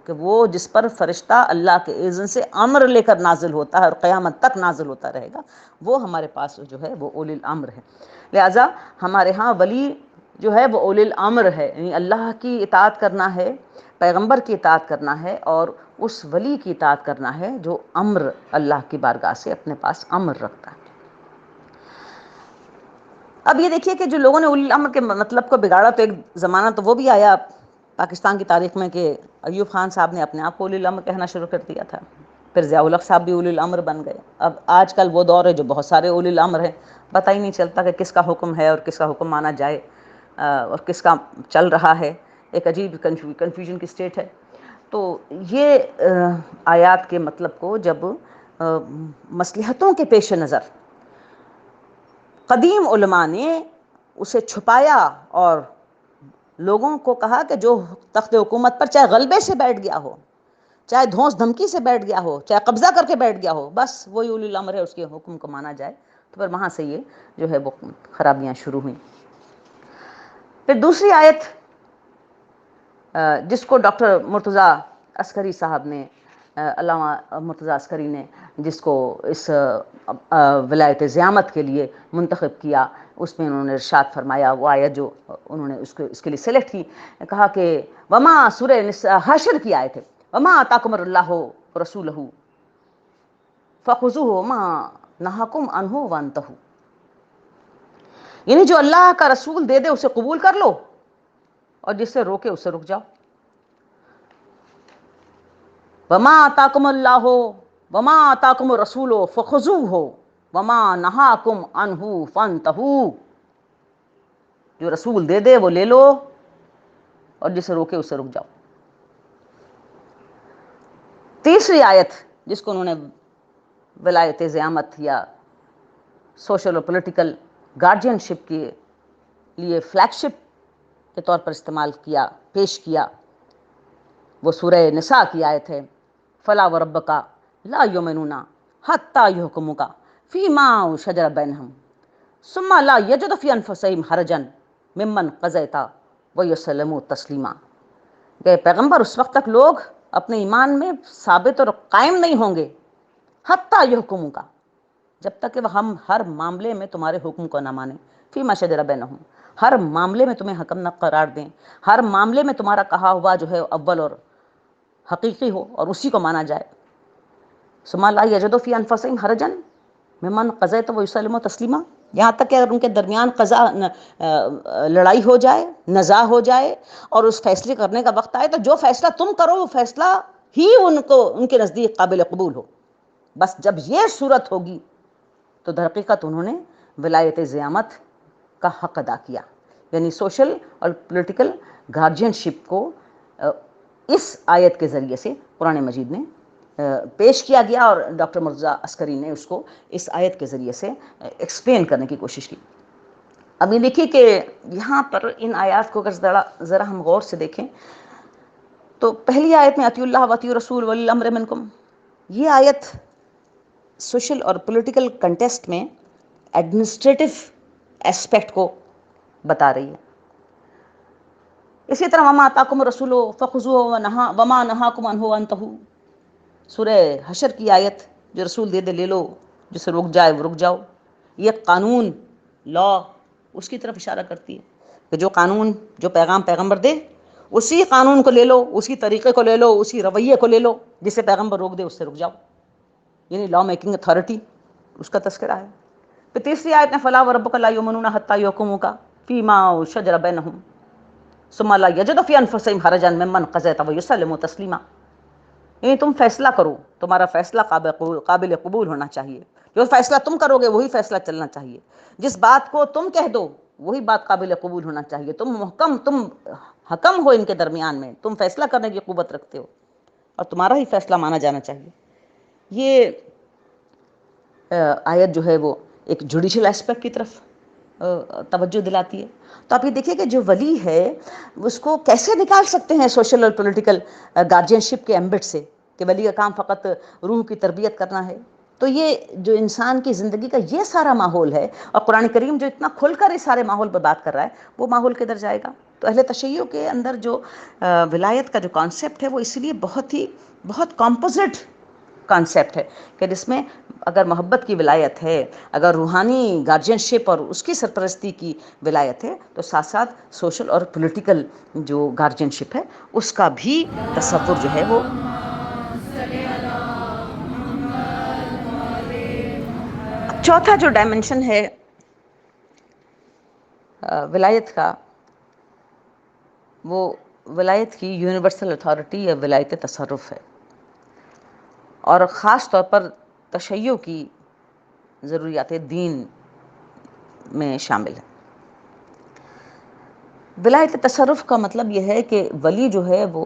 A: کہ وہ جس پر فرشتہ اللہ کے اذن سے امر لے کر نازل ہوتا ہے اور قیامت تک نازل ہوتا رہے گا، وہ ہمارے پاس جو ہے وہ اولی الامر ہے. لہٰذا ہمارے ہاں ولی جو ہے وہ اولی الامر ہے، یعنی اللہ کی اطاعت کرنا ہے، پیغمبر کی اطاعت کرنا ہے، اور اس ولی کی اطاعت کرنا ہے جو امر اللہ کی بارگاہ سے اپنے پاس امر رکھتا ہے. اب یہ دیکھیے کہ جو لوگوں نے اولی الامر کے مطلب کو بگاڑا، تو ایک زمانہ تو وہ بھی آیا پاکستان کی تاریخ میں کہ ایوب خان صاحب نے اپنے آپ کو اولی الامر کہنا شروع کر دیا تھا. پھر ضیاء الحق صاحب بھی اولی الامر بن گئے. اب آج کل وہ دور ہے جو بہت سارے اولی الامر ہیں، پتہ ہی نہیں چلتا کہ کس کا حکم ہے اور کس کا حکم مانا جائے اور کس کا چل رہا ہے. ایک عجیب کنفیوژن کی سٹیٹ ہے. تو یہ آیات کے مطلب کو جب مصلحتوں کے پیش نظر قدیم علماء نے اسے چھپایا اور لوگوں کو کہا کہ جو تخت حکومت پر چاہے غلبے سے بیٹھ گیا ہو، چاہے دھونس دھمکی سے بیٹھ گیا ہو، چاہے قبضہ کر کے بیٹھ گیا ہو، بس وہی اولی الامر ہے، اس کے حکم کو مانا جائے. تو پھر وہاں سے یہ جو ہے وہ خرابیاں شروع ہوئیں. پھر دوسری آیت جس کو ڈاکٹر مرتضیٰ عسکری صاحب نے، علامہ مرتضیٰ عسکری نے جس کو اس ولایت زعامت کے لیے منتخب کیا، اس میں انہوں نے ارشاد فرمایا، وہ آیت جو انہوں نے اس کے لیے سلیکٹ کی، کہا کہ وما، سورہ حشر کی آیت ہے، وما آتاکم اللہ رسولہ فخذوہ وما نہاکم عنہ وانتہوا، یعنی جو اللہ کا رسول دے دے اسے قبول کر لو، اور جس سے روکے اس سے رک جاؤ. وما آتاکم اللہ وما آتاکم الرسول فخذوہ وما نہاکم عنہ فانتہوا، جو رسول دے دے وہ لے لو، اور جسے روکے اس سے رک جاؤ. تیسری آیت جس کو انہوں نے ولایت زعامت یا سوشل اور پولیٹیکل گارجین شپ کے لیے فلیگ شپ کے طور پر استعمال کیا، پیش کیا، وہ سورہ نساء کی آیت ہے، فلا وربک لا یؤمنون حتی یحکموک فیما شجر بینہم ثم لا یجدوا فی انفسہم حرجا ممن قضیت ویسلموا تسلیما، کہ پیغمبر اس وقت تک لوگ اپنے ایمان میں ثابت اور قائم نہیں ہوں گے، حتی یحکموک، جب تک کہ وہ ہم ہر معاملے میں تمہارے حکم کو نہ مانیں، فیما شجر بینہم، ہر معاملے میں تمہیں حکم نہ قرار دیں، ہر معاملے میں تمہارا کہا ہوا جو ہے اول اور حقیقی ہو اور اسی کو مانا جائے. ثم لا یجدوا فی انفسہم حرجا ممن قضیت ویسلموا تسلیما، یہاں تک کہ اگر ان کے درمیان لڑائی ہو جائے، نزاع ہو جائے، اور اس فیصلے کرنے کا وقت آئے، تو جو فیصلہ تم کرو وہ فیصلہ ہی ان کے نزدیک قابل قبول ہو. بس جب یہ صورت ہوگی تو در حقیقت انہوں نے ولایت زعامت کا حق ادا کیا. یعنی سوشل اور پولیٹیکل گارجینشپ کو اس آیت کے ذریعے سے قرآن مجید میں پیش کیا گیا، اور ڈاکٹر مرتضیٰ عسکری نے اس کو اس آیت کے ذریعے سے ایکسپلین کرنے کی کوشش کی. اب یہ دیکھیے کہ یہاں پر ان آیات کو اگر ذرا ہم غور سے دیکھیں تو پہلی آیت میں اطیعوا اللہ واطیعوا الرسول ولی الامر منکم، یہ آیت سوشل اور پولیٹیکل کنٹیسٹ میں ایڈمنسٹریٹو ایسپیکٹ کو بتا رہی ہے. اسی طرح وما آتاکم الرسول فخذوہ وما نہاکم عنہ فانتہوا، سورہ حشر کی آیت جو رسول دے دے لے لو، جسے رک جائے وہ رک جاؤ. یہ قانون لا اس کی طرف اشارہ کرتی ہے کہ جو قانون جو پیغام پیغمبر دے اسی قانون کو لے لو، اسی طریقے کو لے لو، اسی رویے کو لے لو جسے پیغمبر روک دے اس سے رک جاؤ. یعنی لا میکنگ اتھارٹی اس کا تذکرہ ہے. پھر تیسری آیت میں فلا وربک لا یؤمنون حتی یحکموک فیما شجر بینہم ثم لا یجدوا فی انفسہم حرجا مما قضیت ویسلموا تسلیما. یعنی تم فیصلہ کرو، تمہارا فیصلہ قابل قبول ہونا چاہیے. جو فیصلہ تم کرو گے وہی فیصلہ چلنا چاہیے. جس بات کو تم کہہ دو وہی بات قابل قبول ہونا چاہیے. تم حکم ہو ان کے درمیان میں، تم فیصلہ کرنے کی قوت رکھتے ہو اور تمہارا ہی فیصلہ مانا جانا چاہیے. یہ آیت جو ہے وہ ایک جوڈیشل ایسپیکٹ کی طرف توجہ دلاتی ہے. تو آپ یہ دیکھیں کہ جو ولی ہے اس کو کیسے نکال سکتے ہیں سوشل اور پولیٹیکل گارجینشپ کے ایمبٹ سے کہ ولی کا کام فقط روح کی تربیت کرنا ہے. تو یہ جو انسان کی زندگی کا یہ سارا ماحول ہے، اور قرآن کریم جو اتنا کھل کر اس سارے ماحول پر بات کر رہا ہے، وہ ماحول کدھر جائے گا؟ تو اہل تشیع کے اندر جو ولایت کا جو کانسیپٹ ہے وہ اس لیے بہت کمپوزٹ کانسیپٹ ہے کہ جس میں اگر محبت کی ولایت ہے، اگر روحانی گارجینشپ اور اس کی سرپرستی کی ولایت ہے، تو ساتھ ساتھ سوشل اور پولیٹیکل جو گارجینشپ ہے اس کا بھی تصور جو ہے وہ. چوتھا جو ڈائمنشن ہے ولایت کا، وہ ولایت کی یونیورسل اتھارٹی یا ولایت تصرف ہے، اور خاص طور پر تشیع کی ضروریات دین میں شامل ہے. ولایت تصرف کا مطلب یہ ہے کہ ولی جو ہے وہ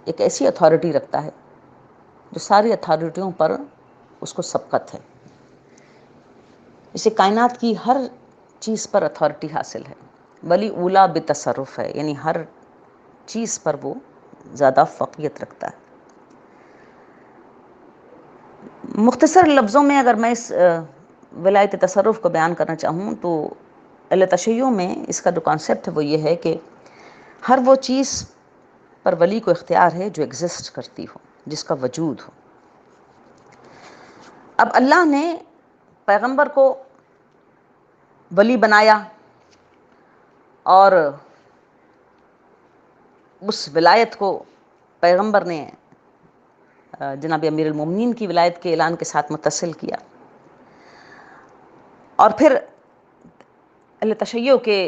A: ایک ایسی اتھارٹی رکھتا ہے جو ساری اتھارٹیوں پر اس کو سبقت ہے. اسے کائنات کی ہر چیز پر اتھارٹی حاصل ہے. ولی اولا بتصرف ہے، یعنی ہر چیز پر وہ زیادہ فوقیت رکھتا ہے. مختصر لفظوں میں اگر میں اس ولایت تصرف کو بیان کرنا چاہوں تو اہل تشیع میں اس کا جو کانسیپٹ ہے وہ یہ ہے کہ ہر وہ چیز پر ولی کو اختیار ہے جو ایگزسٹ کرتی ہو، جس کا وجود ہو. اب اللہ نے پیغمبر کو ولی بنایا اور اس ولایت کو پیغمبر نے جناب امیر المومنین کی ولایت کے اعلان کے ساتھ متصل کیا. اور پھر اہل تشیع کے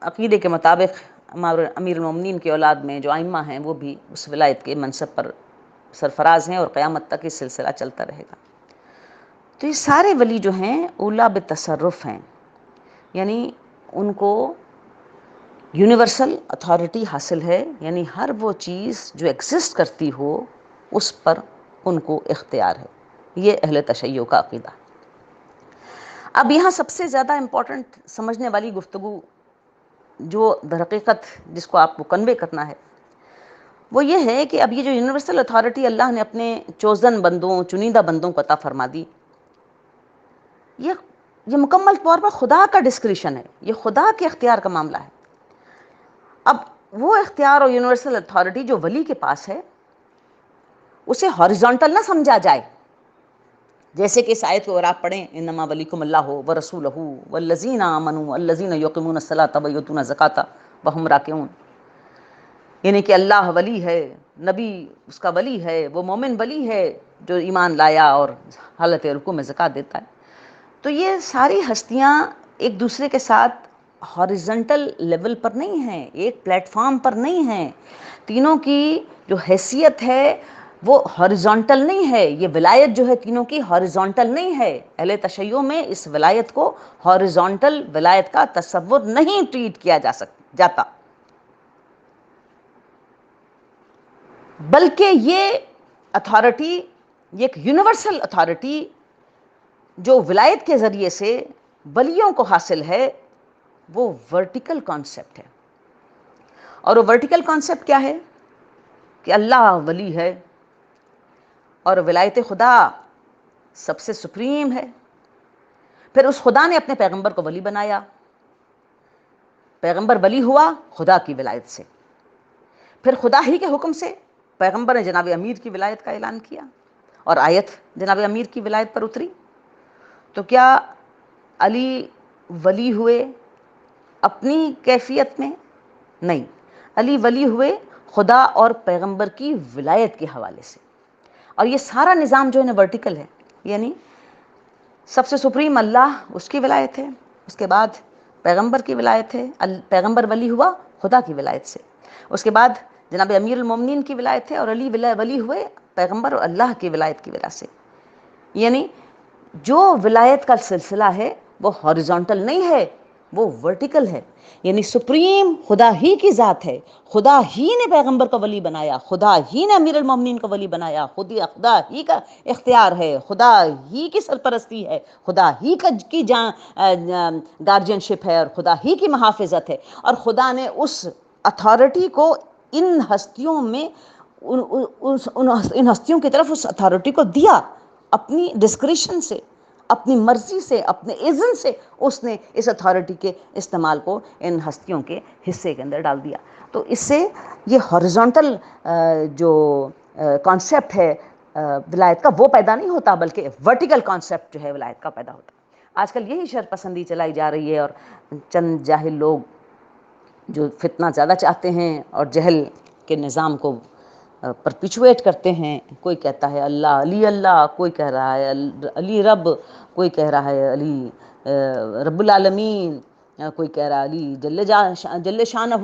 A: عقیدے کے مطابق امیر المومنین کی اولاد میں جو ائمہ ہیں وہ بھی اس ولایت کے منصب پر سرفراز ہیں، اور قیامت تک یہ سلسلہ چلتا رہے گا. تو یہ سارے ولی جو ہیں اولا بتصرف ہیں، یعنی ان کو یونیورسل اتھارٹی حاصل ہے، یعنی ہر وہ چیز جو ایگزسٹ کرتی ہو اس پر ان کو اختیار ہے. یہ اہل تشیع کا عقیدہ. اب یہاں سب سے زیادہ امپورٹنٹ سمجھنے والی گفتگو جو در حقیقت جس کو آپ کو کنوے کرنا ہے وہ یہ ہے کہ اب یہ جو یونیورسل اتھارٹی اللہ نے اپنے چوزن بندوں، چنیدہ بندوں کو عطا فرما دی، یہ مکمل طور پر خدا کا ڈسکریشن ہے، یہ خدا کے اختیار کا معاملہ ہے. اب وہ اختیار اور یونیورسل اتھارٹی جو ولی کے پاس ہے اسے ہاریزونٹل نہ سمجھا جائے. جیسے کہ اس آیت کو اگر آپ پڑھیں انما ولیکم اللہ ورسولہ والذین آمنوا الذین یقیمون الصلاۃ ویؤتون الزکاۃ وہم راکعون، یعنی کہ اللہ ولی ہے، نبی اس کا ولی ہے، وہ مومن ولی ہے جو ایمان لایا اور حالت رکوع میں زکوٰۃ دیتا ہے. تو یہ ساری ہستیاں ایک دوسرے کے ساتھ ہاریزنٹل لیول پر نہیں ہیں، ایک پلیٹ فارم پر نہیں ہیں. تینوں کی جو حیثیت ہے وہ ہاریزونٹل نہیں ہے. یہ ولایت جو ہے تینوں کی ہاریزونٹل نہیں ہے. اہل تشیع میں اس ولایت کو ہاریزونٹل ولایت کا تصور نہیں ٹریٹ کیا جاتا، بلکہ یہ اتھارٹی، یہ ایک یونیورسل اتھارٹی جو ولایت کے ذریعے سے ولیوں کو حاصل ہے، وہ ورٹیکل کانسیپٹ ہے. اور وہ ورٹیکل کانسیپٹ کیا ہے؟ کہ اللہ ولی ہے اور ولایت خدا سب سے سپریم ہے. پھر اس خدا نے اپنے پیغمبر کو ولی بنایا، پیغمبر ولی ہوا خدا کی ولایت سے. پھر خدا ہی کے حکم سے پیغمبر نے جناب امیر کی ولایت کا اعلان کیا اور آیت جناب امیر کی ولایت پر اتری. تو کیا علی ولی ہوئے اپنی کیفیت میں؟ نہیں، علی ولی ہوئے خدا اور پیغمبر کی ولایت کے حوالے سے. اور یہ سارا نظام جو ہے نا ورٹیکل ہے، یعنی سب سے سپریم اللہ، اس کی ولایت ہے، اس کے بعد پیغمبر کی ولایت ہے، پیغمبر ولی ہوا خدا کی ولایت سے، اس کے بعد جناب امیر المومنین کی ولایت ہے، اور علی ولی ہوئے پیغمبر اور اللہ کی ولایت کی وجہ سے. یعنی جو ولایت کا سلسلہ ہے وہ ہاریزونٹل نہیں ہے، وہ ورٹیکل ہے. یعنی سپریم خدا ہی کی ذات ہے، خدا ہی نے پیغمبر کو ولی بنایا، خدا ہی نے امیر المومنین کو ولی بنایا، خدا ہی کا اختیار ہے، خدا ہی کی سرپرستی ہے، خدا ہی کی گارجین شپ ہے، اور خدا ہی کی محافظت ہے. اور خدا نے اس اتھارٹی کو ان ہستیوں میں ان ہستیوں کی طرف اس اتھارٹی کو دیا، اپنی ڈسکریشن سے، اپنی مرضی سے، اپنے اذن سے اس نے اس اتھارٹی کے استعمال کو ان ہستیوں کے حصے کے اندر ڈال دیا. تو اس سے یہ ہاریزونٹل جو کانسیپٹ ہے ولایت کا وہ پیدا نہیں ہوتا، بلکہ ورٹیکل کانسیپٹ جو ہے ولایت کا پیدا ہوتا. آج کل یہی شر پسندی چلائی جا رہی ہے، اور چند جاہل لوگ جو فتنہ زیادہ چاہتے ہیں اور جہل کے نظام کو پرپیچویٹ کرتے ہیں. کوئی کہتا ہے اللہ علی اللہ، کوئی کہہ رہا ہے علی رب، کوئی کہہ رہا ہے علی رب العالمین، کوئی کہہ رہا ہے علی جل شانہ.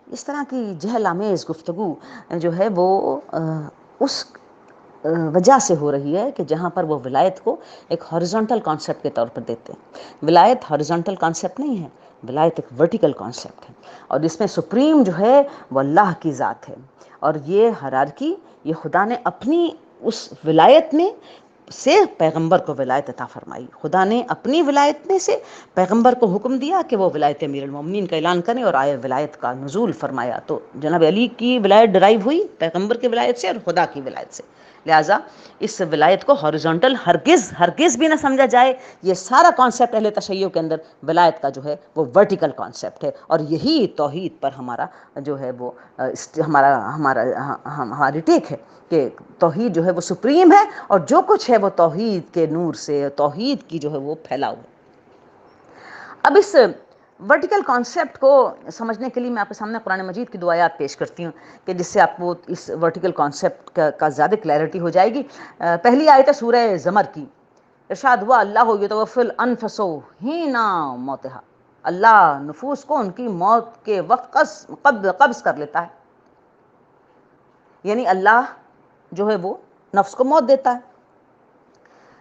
A: اس طرح کی جہل آمیز گفتگو جو ہے وہ اس وجہ سے ہو رہی ہے کہ جہاں پر وہ ولایت کو ایک ہاریزونٹل کانسیپٹ کے طور پر دیتے ہیں. ولایت ہاریزونٹل کانسیپٹ نہیں ہے، ولایت ایک ورٹیکل کانسیپٹ ہے، اور اس میں سپریم جو ہے وہ اللہ کی ذات ہے. اور یہ ہیرارکی یہ خدا نے اپنی اس ولایت میں سے پیغمبر کو ولایت عطا فرمائی. خدا نے اپنی ولایت میں سے پیغمبر کو حکم دیا کہ وہ ولایت امیر المومنین کا اعلان کریں، اور آئے ولایت کا نزول فرمایا. تو جناب علی کی ولایت ڈرائیو ہوئی پیغمبر کی ولایت سے اور خدا کی ولایت سے. لہٰذا اس ولایت کو ہاریزونٹل ہرگز بھی نہ سمجھا جائے. یہ سارا کانسیپٹ اہل تشیع کے اندر ولایت کا جو ہے وہ ورٹیکل کانسیپٹ ہے، اور یہی توحید پر ہمارا جو ہے وہ ہماری ٹیک ہے کہ توحید جو ہے وہ سپریم ہے، اور جو کچھ ہے وہ توحید کے نور سے، توحید کی جو ہے وہ پھیلا ہوا. اب اس ورٹیکل کانسیپٹ کو سمجھنے کے لیے میں آپ کے سامنے قرآن مجید کی دو آیات پیش کرتی ہوں کہ جس سے آپ کو اس ورٹیکل کانسیپٹ کا زیادہ کلیئرٹی ہو جائے گی. پہلی آیت ہے سورہ زمر کی. ارشاد ہوا اللہ یتوفی الانفس حین موتہا، اللہ نفوس کو ان کی موت کے وقت قبض کر لیتا ہے. یعنی اللہ جو ہے وہ نفس کو موت دیتا ہے.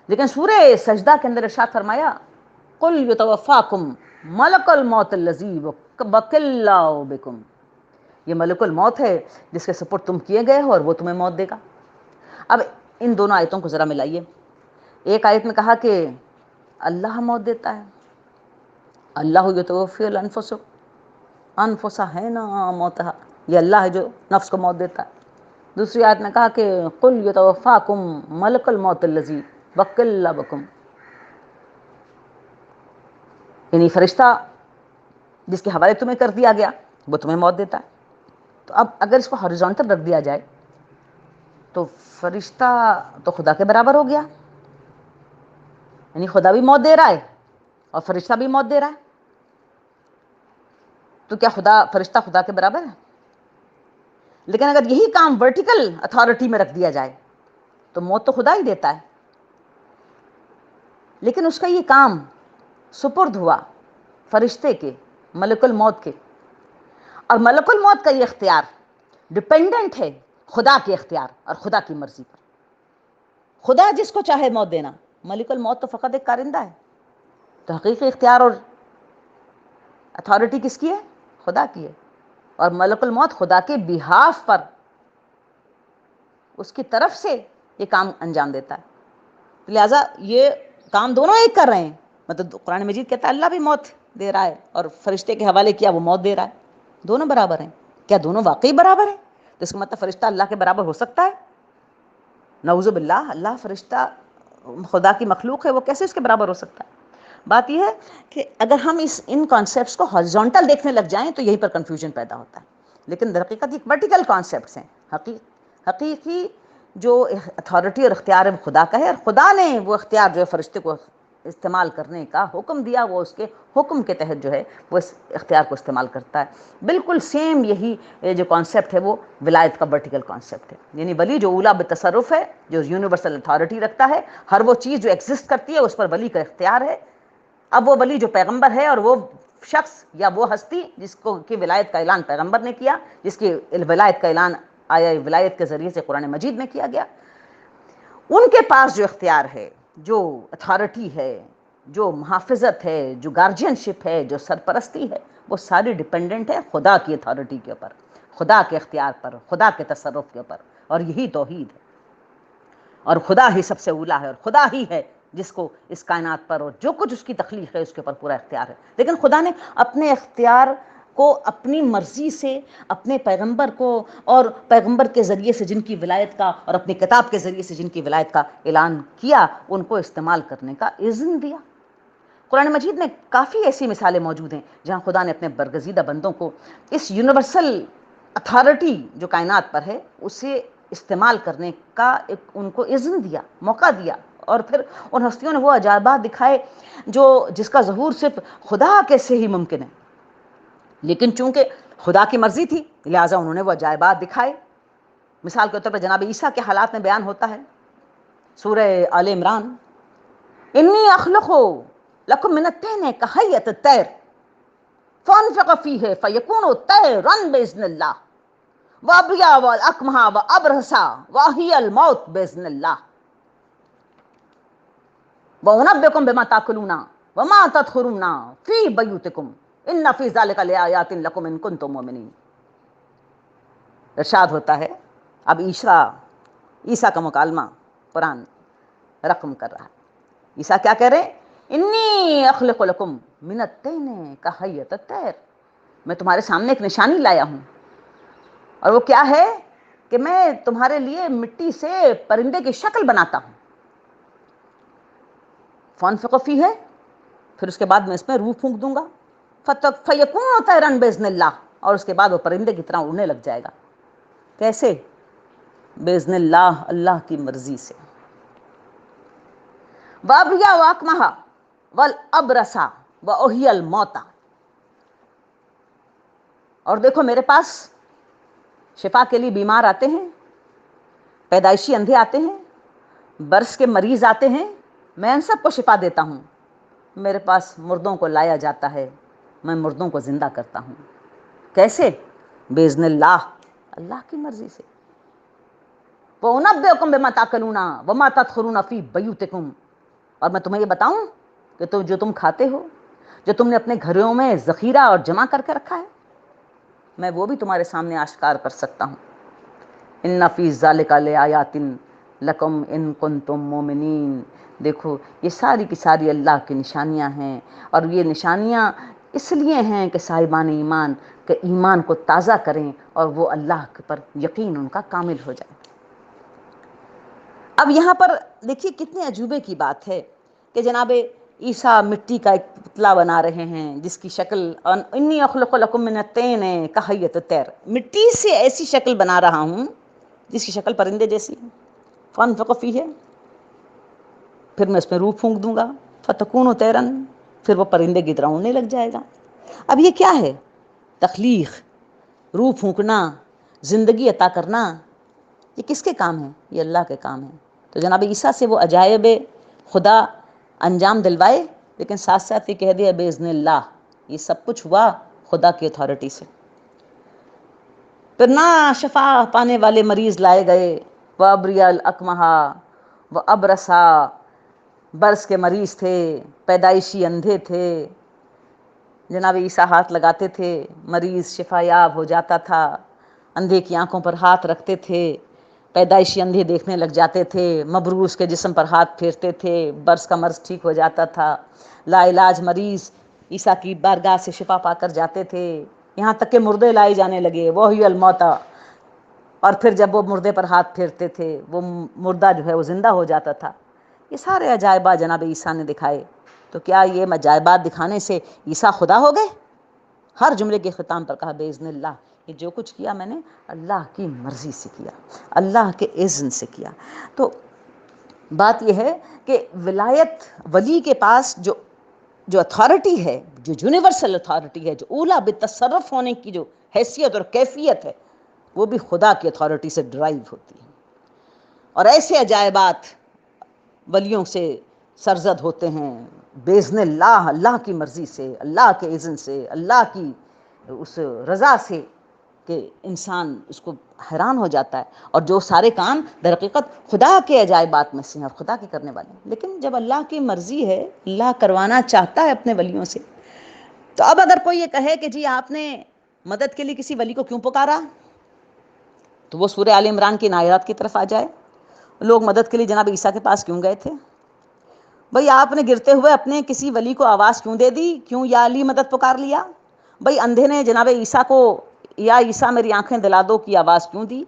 A: لیکن سورہ سجدہ کے اندر ارشاد فرمایا قل یتوفاکم ملک الموت الذی وکل بکم، یہ ملک الموت ہے جس کے سپرد تم کیے گئے ہو اور وہ تمہیں موت دے گا. اب ان دونوں آیتوں کو ذرا ملائیے. ایک آیت میں کہا کہ اللہ موت دیتا ہے، اللہ یتوفی الانفس حین موتہا، یہ اللہ ہے جو نفس کو موت دیتا ہے. دوسری آیت میں کہا کہ قل یتوفاکم ملک الموت الذی وکل بکم، یعنی فرشتہ جس کے حوالے تمہیں کر دیا گیا وہ تمہیں موت دیتا ہے. تو اب اگر اس کو ہاریزونٹل رکھ دیا جائے تو فرشتہ تو خدا کے برابر ہو گیا، یعنی خدا بھی موت دے رہا ہے اور فرشتہ بھی موت دے رہا ہے. تو کیا فرشتہ خدا کے برابر ہے؟ لیکن اگر یہی کام ورٹیکل اتھارٹی میں رکھ دیا جائے تو موت تو خدا ہی دیتا ہے، لیکن اس کا یہ کام سپرد ہوا فرشتے کے، ملک الموت کے. اور ملک الموت کا یہ اختیار ڈپینڈنٹ ہے خدا کے اختیار اور خدا کی مرضی پر. خدا جس کو چاہے موت دینا. ملک الموت تو فقط ایک کارندہ ہے. تو حقیقی اختیار اور اتھارٹی کس کی ہے؟ خدا کی ہے. اور ملک الموت خدا کے بہاف پر اس کی طرف سے یہ کام انجام دیتا ہے. لہٰذا یہ کام دونوں ایک کر رہے ہیں. مطلب قرآن مجید کہتا ہے اللہ بھی موت دے رہا ہے اور فرشتے کے حوالے کیا وہ موت دے رہا ہے. دونوں برابر ہیں. کیا دونوں واقعی برابر ہیں؟ تو اس کا مطلب فرشتہ اللہ کے برابر ہو سکتا ہے؟ نعوذ باللہ. اللہ فرشتہ خدا کی مخلوق ہے، وہ کیسے اس کے برابر ہو سکتا ہے؟ بات یہ ہے کہ اگر ہم ان کانسیپٹس کو ہارزونٹل دیکھنے لگ جائیں تو یہیں پر کنفیوژن پیدا ہوتا ہے. لیکن در حقیقت یہ ورٹیکل کانسیپٹس ہیں. حقیقی جو اتھارٹی اور اختیار ہے وہ خدا کا ہے، اور خدا نے وہ اختیار جو ہے فرشتے کو استعمال کرنے کا حکم دیا، وہ اس کے حکم کے تحت جو ہے وہ اس اختیار کو استعمال کرتا ہے. بالکل سیم یہی جو کانسیپٹ ہے وہ ولایت کا ورٹیکل کانسیپٹ ہے. یعنی ولی جو اولا بتصرف ہے، جو یونیورسل اتھارٹی رکھتا ہے، ہر وہ چیز جو ایگزسٹ کرتی ہے اس پر ولی کا اختیار ہے. اب وہ ولی جو پیغمبر ہے اور وہ شخص یا وہ ہستی جس کو کی ولایت کا اعلان پیغمبر نے کیا، جس کی ولایت کا اعلان آیا ولایت کے ذریعے سے قرآن مجید میں کیا گیا، ان کے پاس جو اختیار ہے، جو اتھارٹی ہے، جو محافظت ہے، جو گارجین شپ ہے، جو سرپرستی ہے، وہ ساری ڈیپینڈنٹ ہے خدا کی اتھارٹی کے اوپر، خدا کے اختیار پر، خدا کے تصرف کے اوپر. اور یہی توحید ہے. اور خدا ہی سب سے اولا ہے، اور خدا ہی ہے جس کو اس کائنات پر اور جو کچھ اس کی تخلیق ہے اس کے اوپر پورا اختیار ہے. لیکن خدا نے اپنے اختیار کو اپنی مرضی سے اپنے پیغمبر کو اور پیغمبر کے ذریعے سے جن کی ولایت کا اور اپنی کتاب کے ذریعے سے جن کی ولایت کا اعلان کیا، ان کو استعمال کرنے کا اذن دیا. قرآن مجید میں کافی ایسی مثالیں موجود ہیں جہاں خدا نے اپنے برگزیدہ بندوں کو اس یونیورسل اتھارٹی جو کائنات پر ہے اسے استعمال کرنے کا ان کو اذن دیا، موقع دیا. اور پھر ان ہستیوں نے وہ عجائبات دکھائے جس کا ظہور صرف خدا کے سے ہی ممکن ہے. لیکن چونکہ خدا کی مرضی تھی لہٰذا انہوں نے وہ عجائبات دکھائے. مثال کے طور پر جناب عیسیٰ کے حالات میں بیان ہوتا ہے سورہ آل عمران، انی اخلق لکم من الطین کہیۃ الطیر فانفخ فیہ فیکون طیرا باذن اللہ وابرئ والاکمہ وابرص واحیی الموت باذن اللہ وانبئکم بما تاکلون وما تدخرون فی بیوتکم ان فی ذلک لآیات لکم ان کنتم مؤمنین. ارشاد ہوتا ہے، اب عیسیٰ کا مکالمہ قرآن رقم کر رہا ہے. عیسیٰ کیا کہہ رہے ہیں؟ انی اخلق لکم من الطین کہیۃ الطیر، میں تمہارے سامنے ایک نشانی لایا ہوں، اور وہ کیا ہے کہ میں تمہارے لیے مٹی سے پرندے کی شکل بناتا ہوں. فانفخ فیہ، پھر اس کے بعد میں اس میں روح پھونک دوں گا، فیکون طیرا باذن اللہ، اور اس کے بعد وہ پرندے کی طرح اڑنے لگ جائے گا. کیسے؟ باذن اللہ، اللہ کی مرضی سے. وابرئ واکمہ والابرص واحیی الموتى، اور دیکھو میرے پاس شفا کے لیے بیمار آتے ہیں، پیدائشی اندھے آتے ہیں، برس کے مریض آتے ہیں، میں ان سب کو شفا دیتا ہوں. میرے پاس مردوں کو لایا جاتا ہے، میں مردوں کو زندہ کرتا ہوں. کیسے؟ باذن اللہ، اللہ کی مرضی سے. وَأُنَبِّئُكُم بِمَا تَأْكُلُونَ وَمَا تَدْخُرُونَ فِي بَيُوتِكُمْ، اور میں تمہیں یہ بتاؤں کہ جو تم کھاتے ہو، جو تم نے اپنے گھروں میں ذخیرہ اور جمع کر کے رکھا ہے، میں وہ بھی تمہارے سامنے آشکار کر سکتا ہوں. ان فی ذلک لآیات لکم ان کنتم مومنین. دیکھو یہ ساری کی ساری اللہ کی نشانیاں ہیں، اور یہ نشانیاں اس لیے ہیں کہ صاحبان ایمان کے ایمان کو تازہ کریں اور وہ اللہ پر یقین ان کا کامل ہو جائے. اب یہاں پر دیکھیے کتنے عجوبے کی بات ہے کہ جناب عیسیٰ مٹی کا ایک پتلا بنا رہے ہیں جس کی شکل انی اخلق لکم من الطین کہیۃ الطیر، مٹی سے ایسی شکل بنا رہا ہوں جس کی شکل پرندے جیسی ہے. فانفخ فیہ، پھر میں اس میں روح پھونک دوں گا، فتکون طیرا، پھر وہ پرندے کی طرح اڑنے لگ جائے گا. اب یہ کیا ہے؟ تخلیق، روح پھونکنا، زندگی عطا کرنا، یہ کس کے کام ہیں؟ یہ اللہ کے کام ہیں. تو جناب عیسیٰ سے وہ عجائب خدا انجام دلوائے، لیکن ساتھ ساتھ یہ کہہ دیا باذن اللہ، یہ سب کچھ ہوا خدا کی اتھارٹی سے. پھر نہ شفا پانے والے مریض لائے گئے، وہ ابریا الاکمہا وہ ابرسا، برس کے مریض تھے، پیدائشی اندھے تھے، جناب عیسیٰ ہاتھ لگاتے تھے، مریض شفا یاب ہو جاتا تھا، اندھے کی آنکھوں پر ہاتھ رکھتے تھے، پیدائشی اندھے دیکھنے لگ جاتے تھے، مبروس کے جسم پر ہاتھ پھیرتے تھے، برس کا مرض ٹھیک ہو جاتا تھا، لا علاج مریض عیسیٰ کی بارگاہ سے شفا پا کر جاتے تھے، یہاں تک کہ مردے لائے جانے لگے، وہی الموتیٰ، اور پھر جب وہ مردے پر ہاتھ پھیرتے تھے وہ مردہ جو ہے وہ زندہ ہو جاتا تھا۔ یہ سارے عجائبات جناب عیسیٰ نے دکھائے۔ تو کیا یہ عجائبات دکھانے سے عیسیٰ خدا ہو گئے؟ ہر جملے کے ختام پر کہا باذن اللہ، یہ جو کچھ کیا میں نے اللہ کی مرضی سے کیا، اللہ کے اذن سے کیا۔ تو بات یہ ہے کہ ولایت ولی کے پاس جو اتھارٹی ہے، جو یونیورسل اتھارٹی ہے، جو اولا بتصرف ہونے کی جو حیثیت اور کیفیت ہے، وہ بھی خدا کی اتھارٹی سے ڈرائیو ہوتی ہے۔ اور ایسے عجائبات ولیوں سے سرزد ہوتے ہیں باذن اللہ، اللہ کی مرضی سے، اللہ کے اذن سے، اللہ کی اس رضا سے، کہ انسان اس کو حیران ہو جاتا ہے۔ اور جو سارے کام در حقیقت خدا کے عجائبات میں سے ہیں اور خدا کے کرنے والے ہیں، لیکن جب اللہ کی مرضی ہے، اللہ کروانا چاہتا ہے اپنے ولیوں سے، تو اب اگر کوئی یہ کہے کہ جی آپ نے مدد کے لیے کسی ولی کو کیوں پکارا، تو وہ سورہ آل عمران کی آیات کی طرف آ جائے۔ لوگ مدد کے لیے جناب عیسیٰ کے پاس کیوں گئے تھے؟ بھئی آپ نے گرتے ہوئے اپنے کسی ولی کو آواز کیوں دے دی؟ کیوں یا علی مدد پکار لیا؟ بھئی اندھے نے جناب عیسیٰ کو یا عیسیٰ میری آنکھیں دلا دو کی آواز کیوں دی؟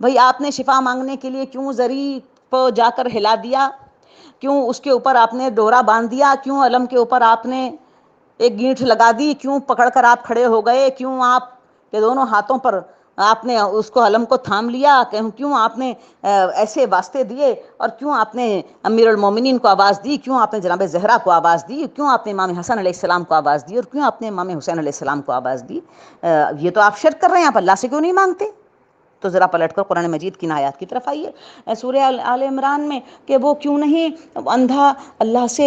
A: بھئی آپ نے شفا مانگنے کے لیے کیوں زری پہ جا کر ہلا دیا؟ کیوں اس کے اوپر آپ نے ڈورا باندھ دیا؟ کیوں علم کے اوپر آپ نے ایک گینٹ لگا دی؟ کیوں پکڑ کر آپ کھڑے ہو گئے؟ کیوں آپ کے دونوں ہاتھوں پر آپ نے اس کو علم کو تھام لیا؟ کیوں آپ نے ایسے واسطے دیے؟ اور کیوں آپ نے امیر المومنین کو آواز دی؟ کیوں آپ نے جناب زہرا کو آواز دی؟ کیوں آپ نے امام حسن علیہ السلام کو آواز دی؟ اور کیوں آپ نے امام حسین علیہ السلام کو آواز دی؟ یہ تو آپ شرک کر رہے ہیں، آپ اللہ سے کیوں نہیں مانگتے؟ تو ذرا پلٹ کر قرآن مجید کی آیات کی طرف آئیے، سورہ آل عمران میں، کہ وہ کیوں نہیں اندھا اللہ سے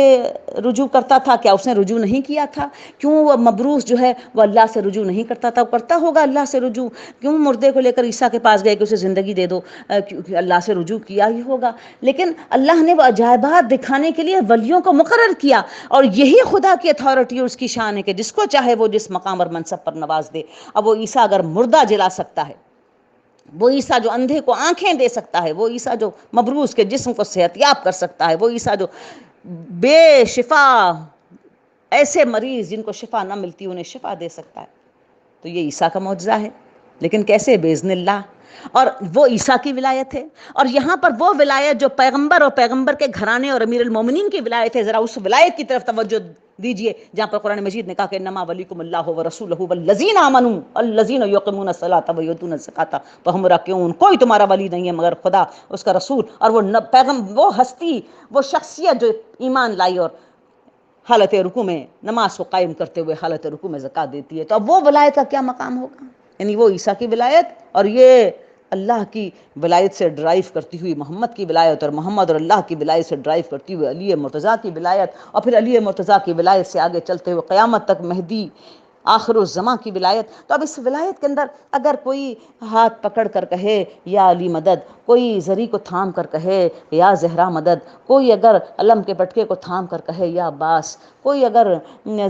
A: رجوع کرتا تھا؟ کیا اس نے رجوع نہیں کیا تھا؟ کیوں وہ مبروس جو ہے وہ اللہ سے رجوع نہیں کرتا تھا؟ وہ کرتا ہوگا اللہ سے رجوع۔ کیوں مردے کو لے کر عیسیٰ کے پاس گئے کہ اسے زندگی دے دو؟ کیونکہ اللہ سے رجوع کیا ہی ہوگا۔ لیکن اللہ نے وہ عجائبات دکھانے کے لیے ولیوں کو مقرر کیا، اور یہی خدا کی اتھارٹی اور اس کی شان ہے کہ جس کو چاہے وہ جس مقام اور منصب پر نواز دے۔ اب وہ عیسیٰ اگر مردہ جلا سکتا ہے، وہ عیسیٰ جو اندھے کو آنکھیں دے سکتا ہے، وہ عیسیٰ جو مبروس کے جسم کو صحت یاب کر سکتا ہے، وہ عیسیٰ جو بے شفا ایسے مریض جن کو شفا نہ ملتی انہیں شفا دے سکتا ہے، تو یہ عیسیٰ کا معجزہ ہے۔ لیکن کیسے؟ باذن اللہ۔ اور وہ عیسیٰ کی ولایت ہے، اور یہاں پر وہ ولایت جو پیغمبر اور پیغمبر کے گھرانے اور امیر المومنین کی ولایت ہے، ذرا اس ولایت کی طرف توجہ دیجئے جہاں پر قرآن مجید نے کہا کہ انما ولیکم اللہ ورسولہ والذین آمنوا الذین یقیمون الصلاۃ ویؤتون الزکاۃ وہم راکعون۔ کوئی تمہارا ولی نہیں ہے مگر خدا، اس کا رسول، اور وہ وہ ہستی، وہ شخصیت جو ایمان لائی اور حالت رکوع میں نماز کو قائم کرتے ہوئے حالت رکوع میں زکوٰۃ دیتی ہے۔ تو اب وہ ولایت کا کیا مقام ہوگا؟ یعنی وہ عیسیٰ کی ولایت اور یہ اللہ کی ولایت سے ڈرائیو کرتی ہوئی محمد کی ولایت، اور محمد اور اللہ کی ولایت سے ڈرائیو کرتی ہوئی علی مرتضیٰ کی ولایت، اور پھر علی مرتضیٰ کی ولایت سے آگے چلتے ہوئے قیامت تک مہدی آخر الزماں کی ولایت۔ تو اب اس ولایت کے اندر اگر کوئی ہاتھ پکڑ کر کہے یا علی مدد، کوئی زری کو تھام کر کہے یا زہرا مدد، کوئی اگر علم کے پٹکے کو تھام کر کہے یا عباس، کوئی اگر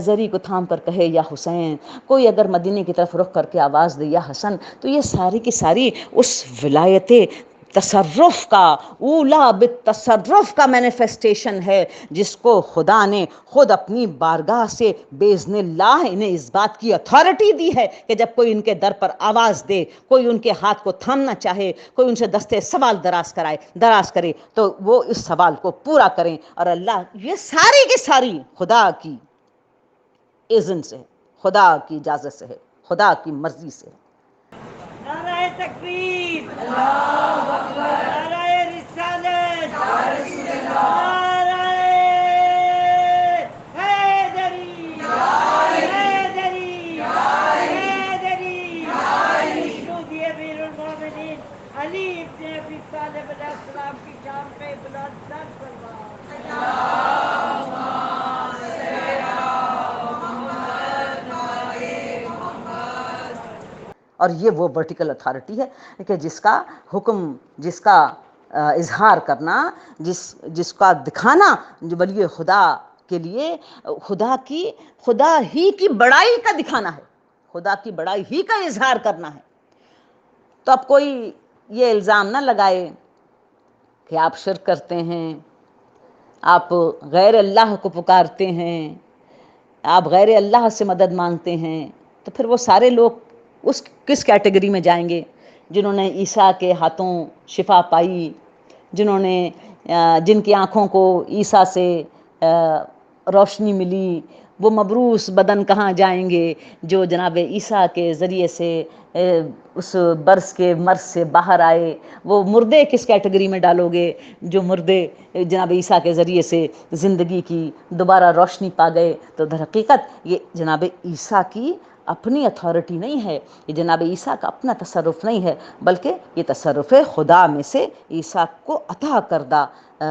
A: زری کو تھام کر کہے یا حسین، کوئی اگر مدینے کی طرف رخ کر کے آواز دے یا حسن، تو یہ ساری کی ساری اس ولایت تصرف کا، اولا بالتصرف کا مینیفیسٹیشن ہے، جس کو خدا نے خود اپنی بارگاہ سے باذن اللہ انہیں اس بات کی اتھارٹی دی ہے کہ جب کوئی ان کے در پر آواز دے، کوئی ان کے ہاتھ کو تھامنا چاہے، کوئی ان سے دستے سوال دراز کرے، تو وہ اس سوال کو پورا کریں۔ اور اللہ یہ ساری کی ساری خدا کی اذن سے ہے، خدا کی اجازت سے ہے، خدا کی مرضی سے ہے۔
B: نعرہ تکبیر، اللہ اکبر، نعرہ رسالت، نعرہ حیدری، حیدری، حیدری، مودی امیر المومنین علی ابن ابی طالب علیہ السلام کی شان پہ بلند سر فرما۔
A: اور یہ وہ ورٹیکل اتھارٹی ہے کہ جس کا حکم، جس کا اظہار کرنا، جس کا دکھانا جو ولی خدا کے لیے خدا ہی کی بڑائی کا دکھانا ہے، خدا کی بڑائی ہی کا اظہار کرنا ہے۔ تو اب کوئی یہ الزام نہ لگائے کہ آپ شرک کرتے ہیں، آپ غیر اللہ کو پکارتے ہیں، آپ غیر اللہ سے مدد مانگتے ہیں، تو پھر وہ سارے لوگ کس کیٹیگری میں جائیں گے؟ جنہوں نے عیسیٰ کے ہاتھوں شفا پائی، جن کی آنکھوں کو عیسیٰ سے روشنی ملی، وہ مبروس بدن کہاں جائیں گے جو جناب عیسیٰ کے ذریعے سے اس برس کے مرض سے باہر آئے؟ وہ مردے کس کیٹیگری میں ڈالو گے جو مردے جناب عیسیٰ کے ذریعے سے زندگی کی دوبارہ روشنی پا گئے؟ تو در حقیقت یہ جناب عیسیٰ کی اپنی اتھارٹی نہیں ہے، یہ جناب عیسیٰ کا اپنا تصرف نہیں ہے، بلکہ یہ تصرف خدا میں سے عیسیٰ کو عطا کردہ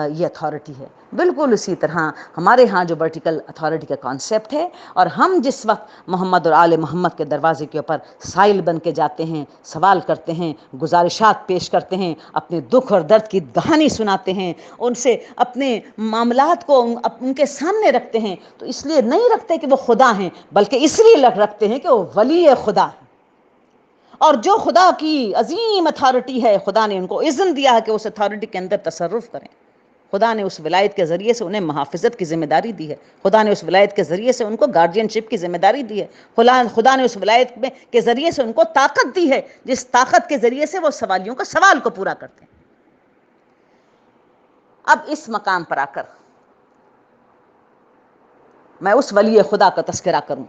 A: یہ اتھارٹی ہے۔ بالکل اسی طرح ہمارے ہاں جو ورٹیکل اتھارٹی کا کانسیپٹ ہے، اور ہم جس وقت محمد اور آل محمد کے دروازے کے اوپر سائل بن کے جاتے ہیں، سوال کرتے ہیں، گزارشات پیش کرتے ہیں، اپنے دکھ اور درد کی دہانی سناتے ہیں، ان سے اپنے معاملات کو ان کے سامنے رکھتے ہیں، تو اس لیے نہیں رکھتے کہ وہ خدا ہیں، بلکہ اس لیے رکھتے ہیں کہ وہ ولی خدا ہیں۔ اور جو خدا کی عظیم اتھارٹی ہے، خدا نے ان کو اذن دیا ہے کہ اس اتھارٹی کے اندر تصرف کریں۔ خدا نے اس ولایت کے ذریعے سے انہیں محافظت کی ذمہ داری دی ہے، خدا نے اس ولایت کے ذریعے سے ان کو گارڈین شپ کی ذمہ داری دی ہے، خدا نے اس ولایت کے ذریعے سے ان کو طاقت دی ہے، جس طاقت کے ذریعے سے وہ سوالیوں کا سوال کو پورا کرتے ہیں۔ اب اس مقام پر آ کر میں اس ولی خدا کا تذکرہ کروں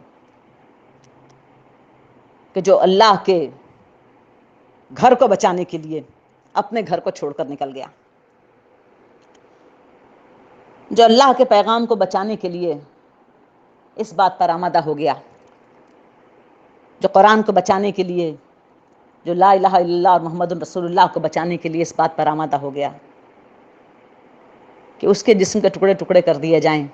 A: کہ جو اللہ کے گھر کو بچانے کے لیے اپنے گھر کو چھوڑ کر نکل گیا، جو اللہ کے پیغام کو بچانے کے لیے اس بات پر آمادہ ہو گیا، جو قرآن کو بچانے کے لیے، جو لا الہ الا اللہ اور محمد رسول اللہ کو بچانے کے لیے اس بات پر آمادہ ہو گیا کہ اس کے جسم کے ٹکڑے ٹکڑے کر دیے جائیں،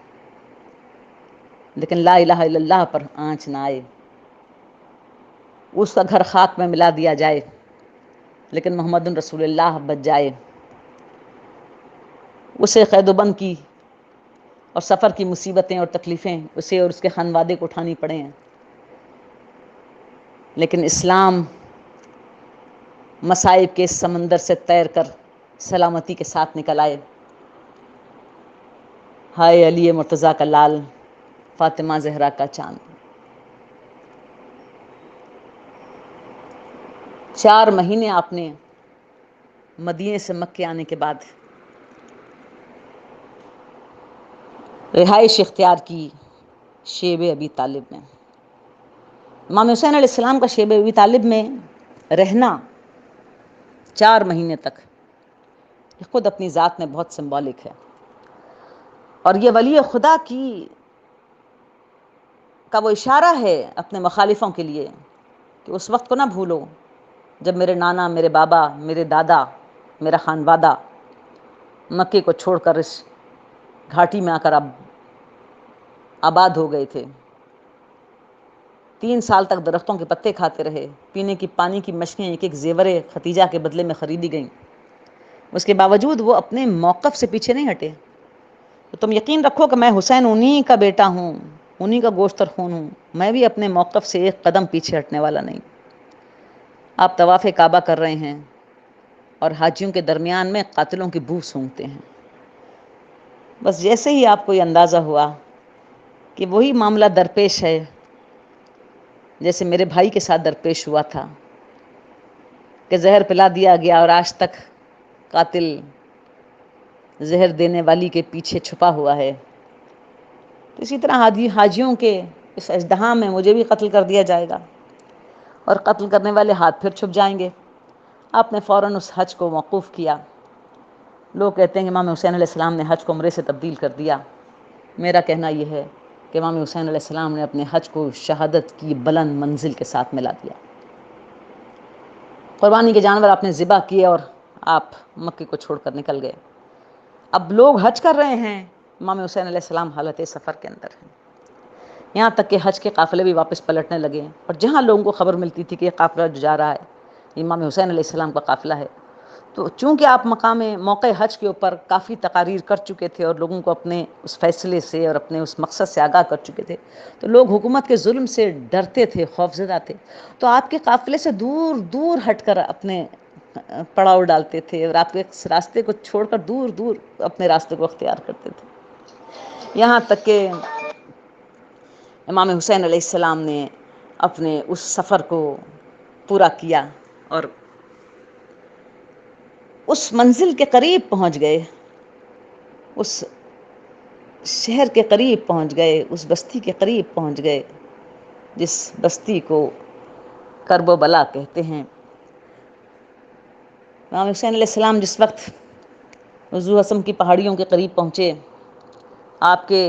A: لیکن لا الہ الا اللہ پر آنچ نہ آئے، اس کا گھر خاک میں ملا دیا جائے، لیکن محمد رسول اللہ بچ جائے، اسے قید و بند کی اور سفر کی مصیبتیں اور تکلیفیں اسے اور اس کے خانوادے کو اٹھانی پڑے ہیں، لیکن اسلام مصائب کے اس سمندر سے تیر کر سلامتی کے ساتھ نکل آئے۔ ہائے علی مرتضیٰ کا لال، فاطمہ زہرا کا چاند۔ 4 مہینے آپ نے مدینے سے مکے آنے کے بعد رہائش اختیار کی شیب ابی طالب میں۔ امام حسین علیہ السلام کا شیب ابی طالب میں رہنا 4 مہینے تک، یہ خود اپنی ذات میں بہت سمبولک ہے، اور یہ ولی خدا کا وہ اشارہ ہے اپنے مخالفوں کے لیے کہ اس وقت کو نہ بھولو جب میرے نانا، میرے بابا، میرے دادا، میرا خانوادہ مکے کو چھوڑ کر اس گھاٹی میں آ کر اب آباد ہو گئے تھے۔ 3 سال تک درختوں کے پتے کھاتے رہے، پینے کی پانی کی مشکیں ایک ایک زیور ختیجہ کے بدلے میں خریدی گئیں، اس کے باوجود وہ اپنے موقف سے پیچھے نہیں ہٹے۔ تو تم یقین رکھو کہ میں حسین انہی کا بیٹا ہوں، انہی کا گوشت اور خون ہوں، میں بھی اپنے موقف سے ایک قدم پیچھے ہٹنے والا نہیں۔ آپ طواف کعبہ کر رہے ہیں اور حاجیوں کے درمیان میں قاتلوں کی بو سونگھتے ہیں۔ بس جیسے ہی آپ کو یہ اندازہ ہوا کہ وہی معاملہ درپیش ہے جیسے میرے بھائی کے ساتھ درپیش ہوا تھا کہ زہر پلا دیا گیا اور آج تک قاتل زہر دینے والی کے پیچھے چھپا ہوا ہے، تو اسی طرح حاجیوں کے اس ازدحام میں مجھے بھی قتل کر دیا جائے گا اور قتل کرنے والے ہاتھ پھر چھپ جائیں گے۔ آپ نے فوراً اس حج کو موقوف کیا۔ لوگ کہتے ہیں کہ امام حسین علیہ السلام نے حج کو عمرے سے تبدیل کر دیا، میرا کہنا یہ ہے کہ امام حسین علیہ السلام نے اپنے حج کو شہادت کی بلند منزل کے ساتھ ملا دیا۔ قربانی کے جانور آپ نے ذبح کیے اور آپ مکے کو چھوڑ کر نکل گئے۔ اب لوگ حج کر رہے ہیں، امام حسین علیہ السلام حالت سفر کے اندر ہیں۔ یہاں تک کہ حج کے قافلے بھی واپس پلٹنے لگے، اور جہاں لوگوں کو خبر ملتی تھی کہ یہ قافلہ جو جا رہا ہے امام حسین علیہ السلام کا قافلہ ہے، تو چونکہ آپ مقام موقع حج کے اوپر کافی تقاریر کر چکے تھے اور لوگوں کو اپنے اس فیصلے سے اور اپنے اس مقصد سے آگاہ کر چکے تھے، تو لوگ حکومت کے ظلم سے ڈرتے تھے، خوفزدہ تھے، تو آپ کے قافلے سے دور دور ہٹ کر اپنے پڑاؤ ڈالتے تھے اور آپ کے راستے کو چھوڑ کر دور دور اپنے راستے کو اختیار کرتے تھے۔ یہاں تک کہ امام حسین علیہ السلام نے اپنے اس سفر کو پورا کیا اور اس منزل کے قریب پہنچ گئے، اس شہر کے قریب پہنچ گئے، اس بستی کے قریب پہنچ گئے جس بستی کو کرب و بلا کہتے ہیں۔ امام حسین علیہ السلام جس وقت ذو حسم کی پہاڑیوں کے قریب پہنچے، آپ کے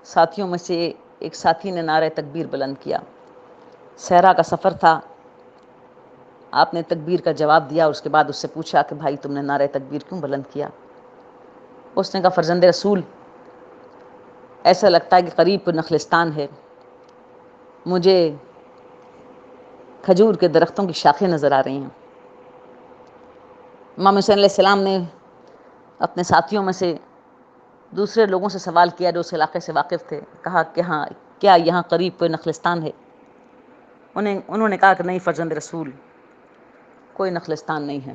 A: ساتھیوں میں سے ایک ساتھی نے نعرہ تکبیر بلند کیا۔ صحرا کا سفر تھا، آپ نے تکبیر کا جواب دیا، اس کے بعد اس سے پوچھا کہ بھائی تم نے نعرہ تکبیر کیوں بلند کیا؟ اس نے کہا فرزند رسول، ایسا لگتا ہے کہ قریب کوئی نخلستان ہے، مجھے کھجور کے درختوں کی شاخیں نظر آ رہی ہیں۔ امام حسین علیہ السلام نے اپنے ساتھیوں میں سے دوسرے لوگوں سے سوال کیا جو اس علاقے سے واقف تھے، کہا کہ ہاں کیا یہاں قریب کوئی نخلستان ہے؟ انہوں نے کہا کہ نہیں فرزند رسول، کوئی نخلستان نہیں ہے۔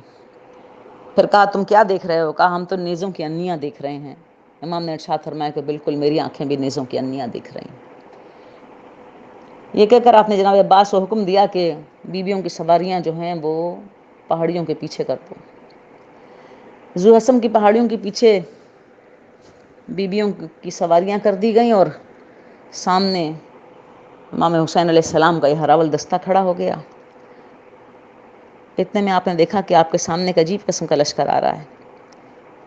A: پھر کہا تم کیا دیکھ رہے ہو؟ کہا ہم تو نیزوں کی انیاں دیکھ رہے ہیں۔ امام نے ارشاد فرمایا کہ بالکل میری آنکھیں بھی نیزوں کی انیاں دیکھ رہی ہیں۔ یہ کہہ کر آپ نے جناب عباس کو حکم دیا کہ بیویوں کی سواریاں جو ہیں وہ پہاڑیوں کے پیچھے کر دو۔ ذو حسم کی پہاڑیوں کے پیچھے بیویوں کی سواریاں کر دی گئیں اور سامنے امام حسین علیہ السلام کا یہ ہراول دستہ کھڑا ہو گیا۔ اتنے میں آپ نے دیکھا کہ آپ کے سامنے ایک عجیب قسم کا لشکر آ رہا ہے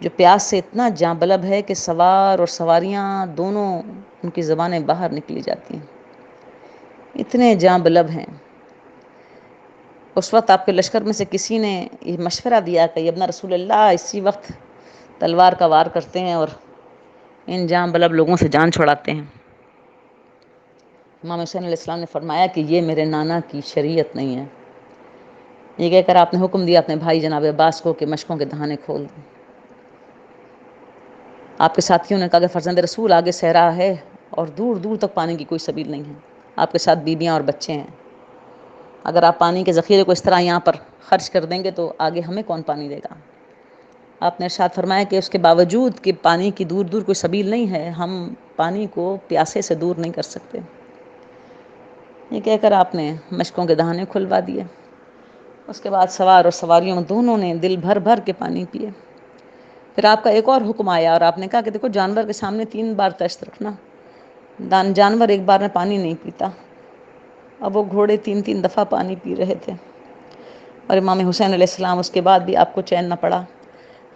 A: جو پیاس سے اتنا جاں بلب ہے کہ سوار اور سواریاں دونوں ان کی زبانیں باہر نکلی جاتی ہیں، اتنے جاں بلب ہیں۔ اس وقت آپ کے لشکر میں سے کسی نے یہ مشورہ دیا کہ ابن رسول اللہ اسی وقت تلوار کا وار کرتے ہیں اور ان جاں بلب لوگوں سے جان چھڑاتے ہیں۔ امام حسین علیہ السلام نے فرمایا کہ یہ میرے نانا کی شریعت نہیں ہے۔ یہ کہہ کر آپ نے حکم دیا اپنے بھائی جناب عباس کو کہ مشکوں کے دہانے کھول دیں۔ آپ کے ساتھیوں نے کہا کہ فرزند رسول آگے صحرا ہے اور دور دور تک پانی کی کوئی سبیل نہیں ہے، آپ کے ساتھ بیویاں اور بچے ہیں، اگر آپ پانی کے ذخیرے کو اس طرح یہاں پر خرچ کر دیں گے تو آگے ہمیں کون پانی دے گا؟ آپ نے ارشاد فرمایا کہ اس کے باوجود کہ پانی کی دور دور کوئی سبیل نہیں ہے، ہم پانی کو پیاسے سے دور نہیں کر سکتے۔ یہ کہہ کر آپ نے مشکوں کے دہانے کھلوا دیے۔ اس کے بعد سوار اور سواریوں دونوں نے دل بھر بھر کے پانی پیے۔ پھر آپ کا ایک اور حکم آیا اور آپ نے کہا کہ دیکھو جانور کے سامنے 3 بار دشت رکھنا، جانور ایک بار میں پانی نہیں پیتا۔ اب وہ گھوڑے 3 دفعہ پانی پی رہے تھے اور امام حسین علیہ السلام اس کے بعد بھی آپ کو چین نہ پڑا۔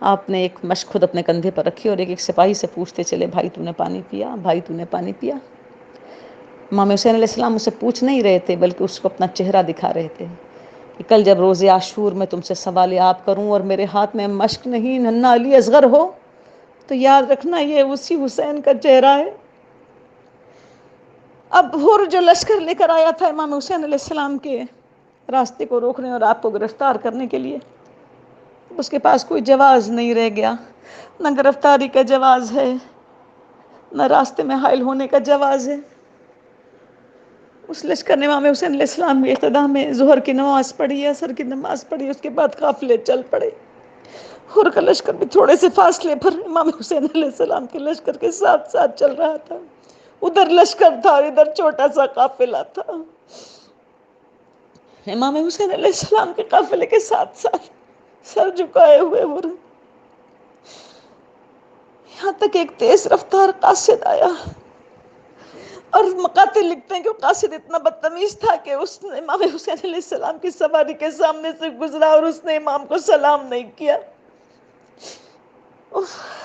A: آپ نے ایک مشک خود اپنے کندھے پر رکھی اور ایک سپاہی سے پوچھتے چلے بھائی تو نے پانی پیا، بھائی تو نے پانی پیا؟ امام حسین علیہ السلام اسے پوچھ نہیں رہے تھے بلکہ اس کو اپنا چہرہ دکھا رہے تھے کہ کل جب روز عاشور میں تم سے سوال آپ کروں اور میرے ہاتھ میں مشک نہیں ننھا علی اصغر ہو تو یاد رکھنا یہ اسی حسین کا چہرہ ہے۔ اب ہر جو لشکر لے کر آیا تھا امام حسین علیہ السلام کے راستے کو روکنے اور آپ کو گرفتار کرنے کے لیے، اس کے پاس کوئی جواز نہیں رہ گیا، نہ گرفتاری کا جواز ہے، نہ راستے میں حائل ہونے کا جواز ہے۔ اس لشکر نے امام حسین علیہ السلام کی اقتداء میں ظہر کی نماز پڑھی، عصر کی نماز پڑھی، اس کے بعد قافلے چل پڑے۔ ہر کا لشکر بھی تھوڑے سے فاصلے پر امام حسین علیہ السلام کے لشکر کے ساتھ ساتھ چل رہا تھا۔ ادھر لشکر تھا، ادھر چھوٹا سا قافلہ تھا۔ امام حسین علیہ السلام کے قافلے کے ساتھ ساتھ سر جھکائے ہوئے ہو رہے، یہاں تک ایک تیز رفتار قاصد آیا اور مقاتل لکھتے ہیں کہ وہ قاصد اتنا بدتمیز تھا کہ اس نے امام حسین علیہ السلام کی سواری کے سامنے سے گزرا اور اس نے امام کو سلام نہیں کیا۔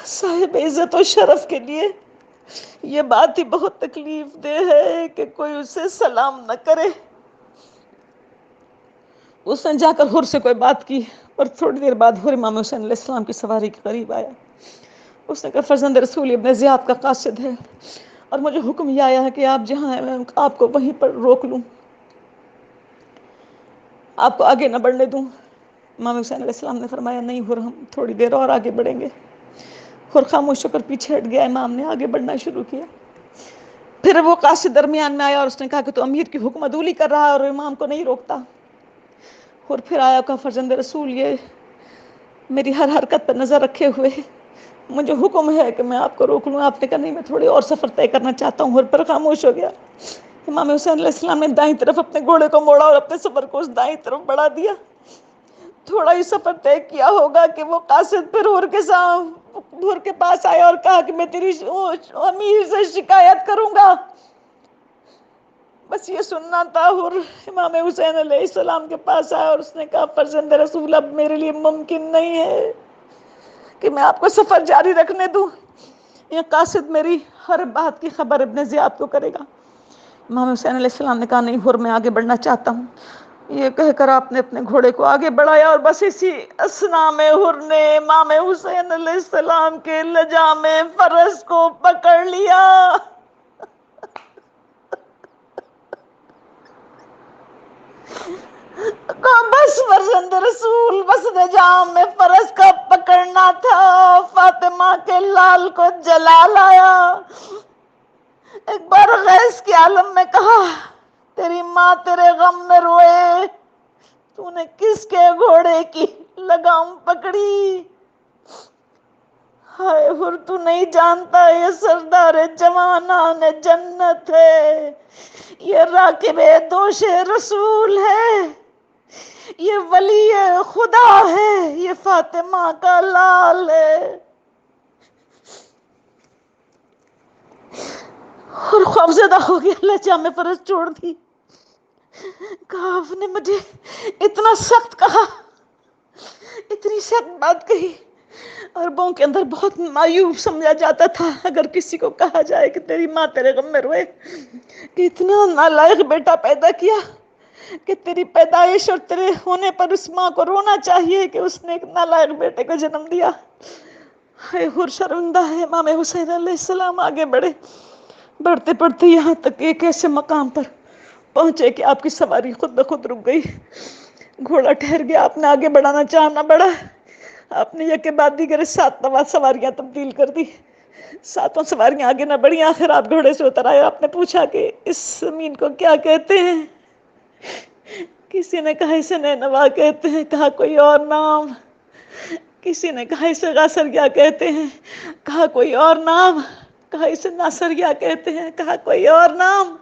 A: صاحب عزت و شرف کے لیے یہ بات ہی بہت تکلیف دہ ہے کہ کوئی اسے سلام نہ کرے۔ اس نے جا کر حر سے کوئی بات کی اور تھوڑی دیر بعد حر امام حسین علیہ السلام کی سواری کے قریب آیا۔ اس نے کہا فرزند رسول ابن زیاد کا قاصد ہے، اور مجھے حکم یہ آیا ہے کہ آپ جہاں ہیں میں آپ کو وہیں پر روک لوں، آپ کو آگے نہ بڑھنے دوں۔ امام حسین علیہ السلام نے فرمایا نہیں حر، ہم تھوڑی دیر اور آگے بڑھیں گے۔ حر خاموش ہو کر پیچھے ہٹ گیا، امام نے آگے بڑھنا شروع کیا۔ پھر وہ قاصد درمیان میں آیا اور اس نے کہا کہ تو امیر کی حکم عدولی کر رہا ہے اور امام کو نہیں روکتا۔ اور پھر آیا کہا فرزند رسول یہ میری ہر حرکت پر نظر رکھے ہوئے مجھے حکم ہے کہ میں آپ کو روک لوں۔ آپ نے کہا نہیں میں تھوڑی اور سفر طے کرنا چاہتا ہوں۔ اور پر خاموش ہو گیا۔ امام حسین علیہ السلام نے دائیں طرف اپنے گھوڑے کو موڑا اور اپنے سفر کو اس دائیں طرف بڑھا دیا۔ تھوڑا ہی سفر طے کیا ہوگا کہ وہ قاصد پھر حر کے پاس آیا اور کہا کہ میں تیری امیر سے شکایت کروں گا۔ بس یہ سننا تھا۔ حر امام حسین علیہ السلام کے پاس آیا اور اس نے کہا فرزند رسول اب میرے لیے ممکن نہیں ہے کہ میں آپ کو سفر جاری رکھنے دوں، یہ قاصد میری ہر بات کی خبر ابن زیاد کو کرے گا۔ امام حسین علیہ السلام نے کہا نہیں حر میں آگے بڑھنا چاہتا ہوں۔ یہ کہہ کر آپ نے اپنے گھوڑے کو آگے بڑھایا اور بس اسی اثنا میں حر نے امام حسین علیہ السلام کے لجام فرس کو پکڑ لیا۔ کہا بس فرزند رسول بس لجام میں فرس کا پکڑنا تھا، فاطمہ کے لال کو جلا لایا۔ ایک بار غیث کے عالم میں کہا تیری ماں تیرے غم میں روئے، تو نے کس کے گھوڑے کی لگام پکڑی؟ ہائے حر تو نہیں جانتا یہ سردار جوانان جنت ہے، یہ راکب دوش رسول ہے، یہ ولی خدا ہے، یہ فاطمہ کا لال ہے۔ اور خوفزدہ ہو گیا، لجام میں فرس چھوڑ دی۔ کہا آپ نے مجھے اتنا سخت کہا، اتنی سخت بات کہی۔ عربوں کے اندر بہت مایوب سمجھا جاتا تھا اگر کسی کو کہا جائے کہ تیری ماں تیرے غم میں روئے، کہ اتنا نالائق بیٹا پیدا کیا کہ تیری پیدائش اور تیرے ہونے پر اس ماں کو رونا چاہیے کہ اس نے ایک نالائق بیٹے کو جنم دیا۔ اے حر شرمندہ ہے۔ امام حسین علیہ السلام آگے بڑھے، بڑھتے بڑھتے یہاں تک ایک ایسے مقام پر پہنچے کہ آپ کی سواری خود بخود رک گئی۔ گھوڑا ٹھہر گیا، آپ نے آگے بڑھانا چاہنا بڑھا، آپ نے یک کے بعد دیگر 7 سواریاں تبدیل کر دی، 7 سواریاں آگے نہ بڑھی۔ آخر آپ گھوڑے سے اتر آئے، آپ نے پوچھا کہ اس زمین کو کیا کہتے ہیں؟ کسی نے کہا اسے نینوا کہتے ہیں، کہا کوئی اور نام؟ کسی نے کہا اسے غاصریہ کہتے ہیں، کہا کوئی اور نام؟ کہا اسے ناصریہ کہتے ہیں، کہا کوئی اور نام؟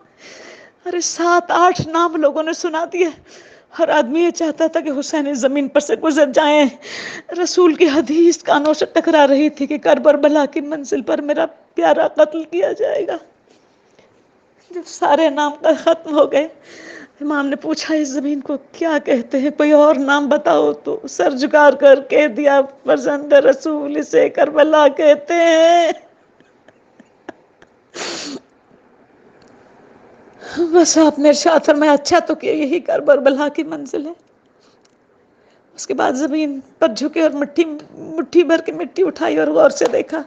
A: ارے 7-8 نام لوگوں نے سنا دیے۔ ہر آدمی یہ چاہتا تھا کہ حسین اس زمین پر سے گزر جائیں۔ رسول کی حدیث کانوں سے ٹکرا رہی تھی کہ کربلا کی منزل پر میرا پیارا قتل کیا جائے گا۔ جب سارے نام ختم ہو گئے، امام نے پوچھا اس زمین کو کیا کہتے ہیں، کوئی اور نام بتاؤ؟ تو سر جھکا کر کہہ دیا فرزند رسول اسے کربلا کہتے ہیں۔ بس آپ نے ارشاد فرمایا اچھا تو کہ یہی کربلا کی منزل ہے۔ اس کے بعد زمین پر جھکے اور مٹھی بھر کے مٹی اٹھائی اور غور سے دیکھا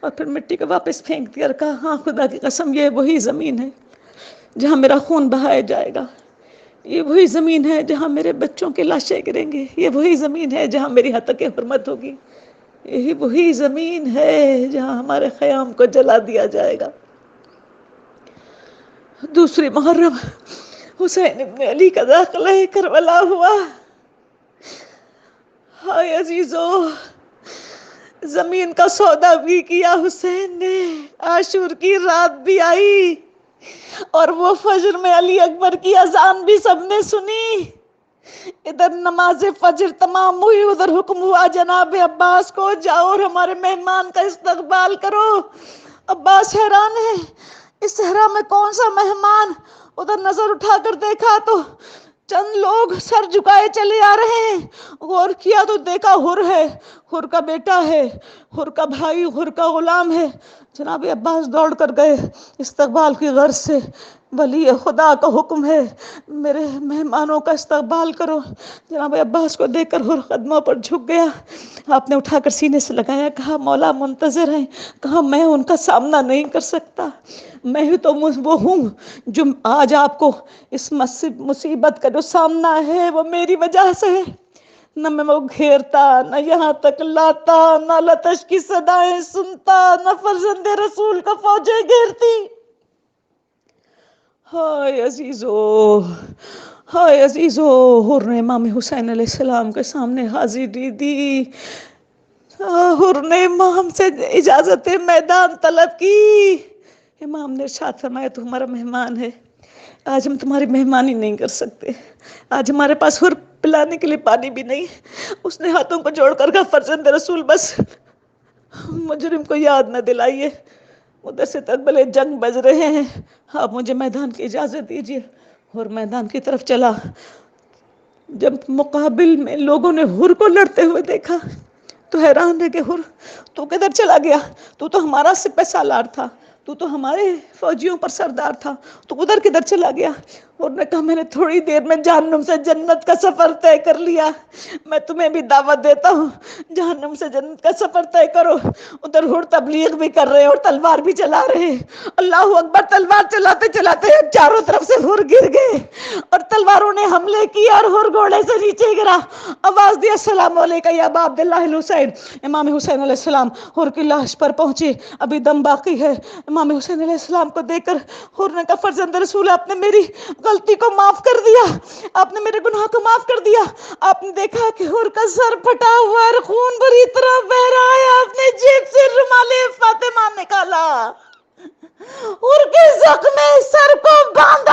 A: اور پھر مٹی کو واپس پھینک دیا اور کہا ہاں خدا کی قسم یہ وہی زمین ہے جہاں میرا خون بہایا جائے گا، یہ وہی زمین ہے جہاں میرے بچوں کے لاشیں گریں گے، یہ وہی زمین ہے جہاں میری حتق حرمت ہوگی، یہی وہی زمین ہے جہاں ہمارے خیام کو جلا دیا جائے گا۔ دوسری محرم حسین ابن علی کا داخلہ کربلا ہوا۔ ہائے عزیزو، زمین کا سودا بھی کیا حسین نے، عاشور کی رات بھی آئی اور وہ فجر میں علی اکبر کی اذان بھی سب نے سنی۔ ادھر نماز فجر تمام ہوئی، ادھر حکم ہوا جناب عباس کو جاؤ اور ہمارے مہمان کا استقبال کرو۔ عباس حیران ہے اس صحرا میں کون سا مہمان؟ ادھر نظر اٹھا کر دیکھا تو چند لوگ سر جھکائے چلے آ رہے ہیں، غور کیا تو دیکھا حر ہے۔
C: حر کا بیٹا ہے، حر کا بھائی، حر کا غلام ہے۔ جناب عباس دوڑ کر گئے استقبال کی غرض سے، ولی خدا کا حکم ہے میرے مہمانوں کا استقبال کرو۔ جناب عباس کو دیکھ کر حر قدموں پر جھک گیا، آپ نے اٹھا کر سینے سے لگایا، کہا مولا منتظر ہیں، کہا میں ان کا سامنا نہیں کر سکتا، میں ہی تو وہ ہوں جو آج آپ کو اس مصیبت کا جو سامنا ہے وہ میری وجہ سے ہے۔ نہ میں وہ گھیرتا، نہ یہاں تک لاتا، نہ لتش کی صدائیں سنتا، نہ فرزند رسول کا فوجیں گھیرتی۔ ہائے عزیزو، ہائے عزیزو، حر نے امام حسین علیہ السلام کے سامنے حاضری دی، حر نے امام سے اجازت میدان طلب کی۔ امام نے ارشاد فرمایا تو ہمارا مہمان ہے، آج ہم تمہاری مہمانی نہیں کر سکتے، آج ہمارے پاس حر پلانے کے لیے پانی بھی نہیں۔ اس نے ہاتھوں کو جوڑ کر کہا فرزند رسول بس مجرم کو یاد نہ دلائیے، ادھر سے تکبلے جنگ بج رہے ہیں، آپ مجھے میدان کی اجازت دیجیے۔ اور میدان کی طرف چلا، جب مقابل میں لوگوں نے حر کو لڑتے ہوئے دیکھا تو حیران ہے کہ حر تو کدھر چلا گیا، تو تو ہمارا سپہ سالار تھا، تو تو ہمارے فوجیوں پر سردار تھا، تو ادھر کدھر چلا گیا؟ اور نے کہا میں نے تھوڑی دیر میں جہنم سے جنت کا سفر طے کر لیا، میں تمہیں بھی دعوت دیتا ہوں جہنم سے جنت کا سفر طے کرو۔ ادھر حر تبلیغ بھی کر رہے اور تلوار بھی چلا رہے، اللہ اکبر، تلوار چلاتے چلاتے چاروں طرف سے حر گر گئے اور تلواروں نے حملے کیا اور حر گھوڑے سے نیچے گرا، آواز دی السلام علیکم یا ابا عبداللہ الحسین۔ امام حسین علیہ السلام حر کی لاش پر پہنچے، ابھی دم باقی ہے۔ امام حسین علیہ السلام کو دیکھ کر حر نے کہا فرزند رسول آپ نے میری غلطی کو معاف کر دیا، آپ نے میرے گناہ کو معاف کر دیا۔ آپ نے دیکھا کہ حر کا سر پھٹا ہوا اور خون بری طرح بہ رہا ہے، آپ نے جیب سے رومال فاطمہ نکالا، حر کے زخم سر کو باندھ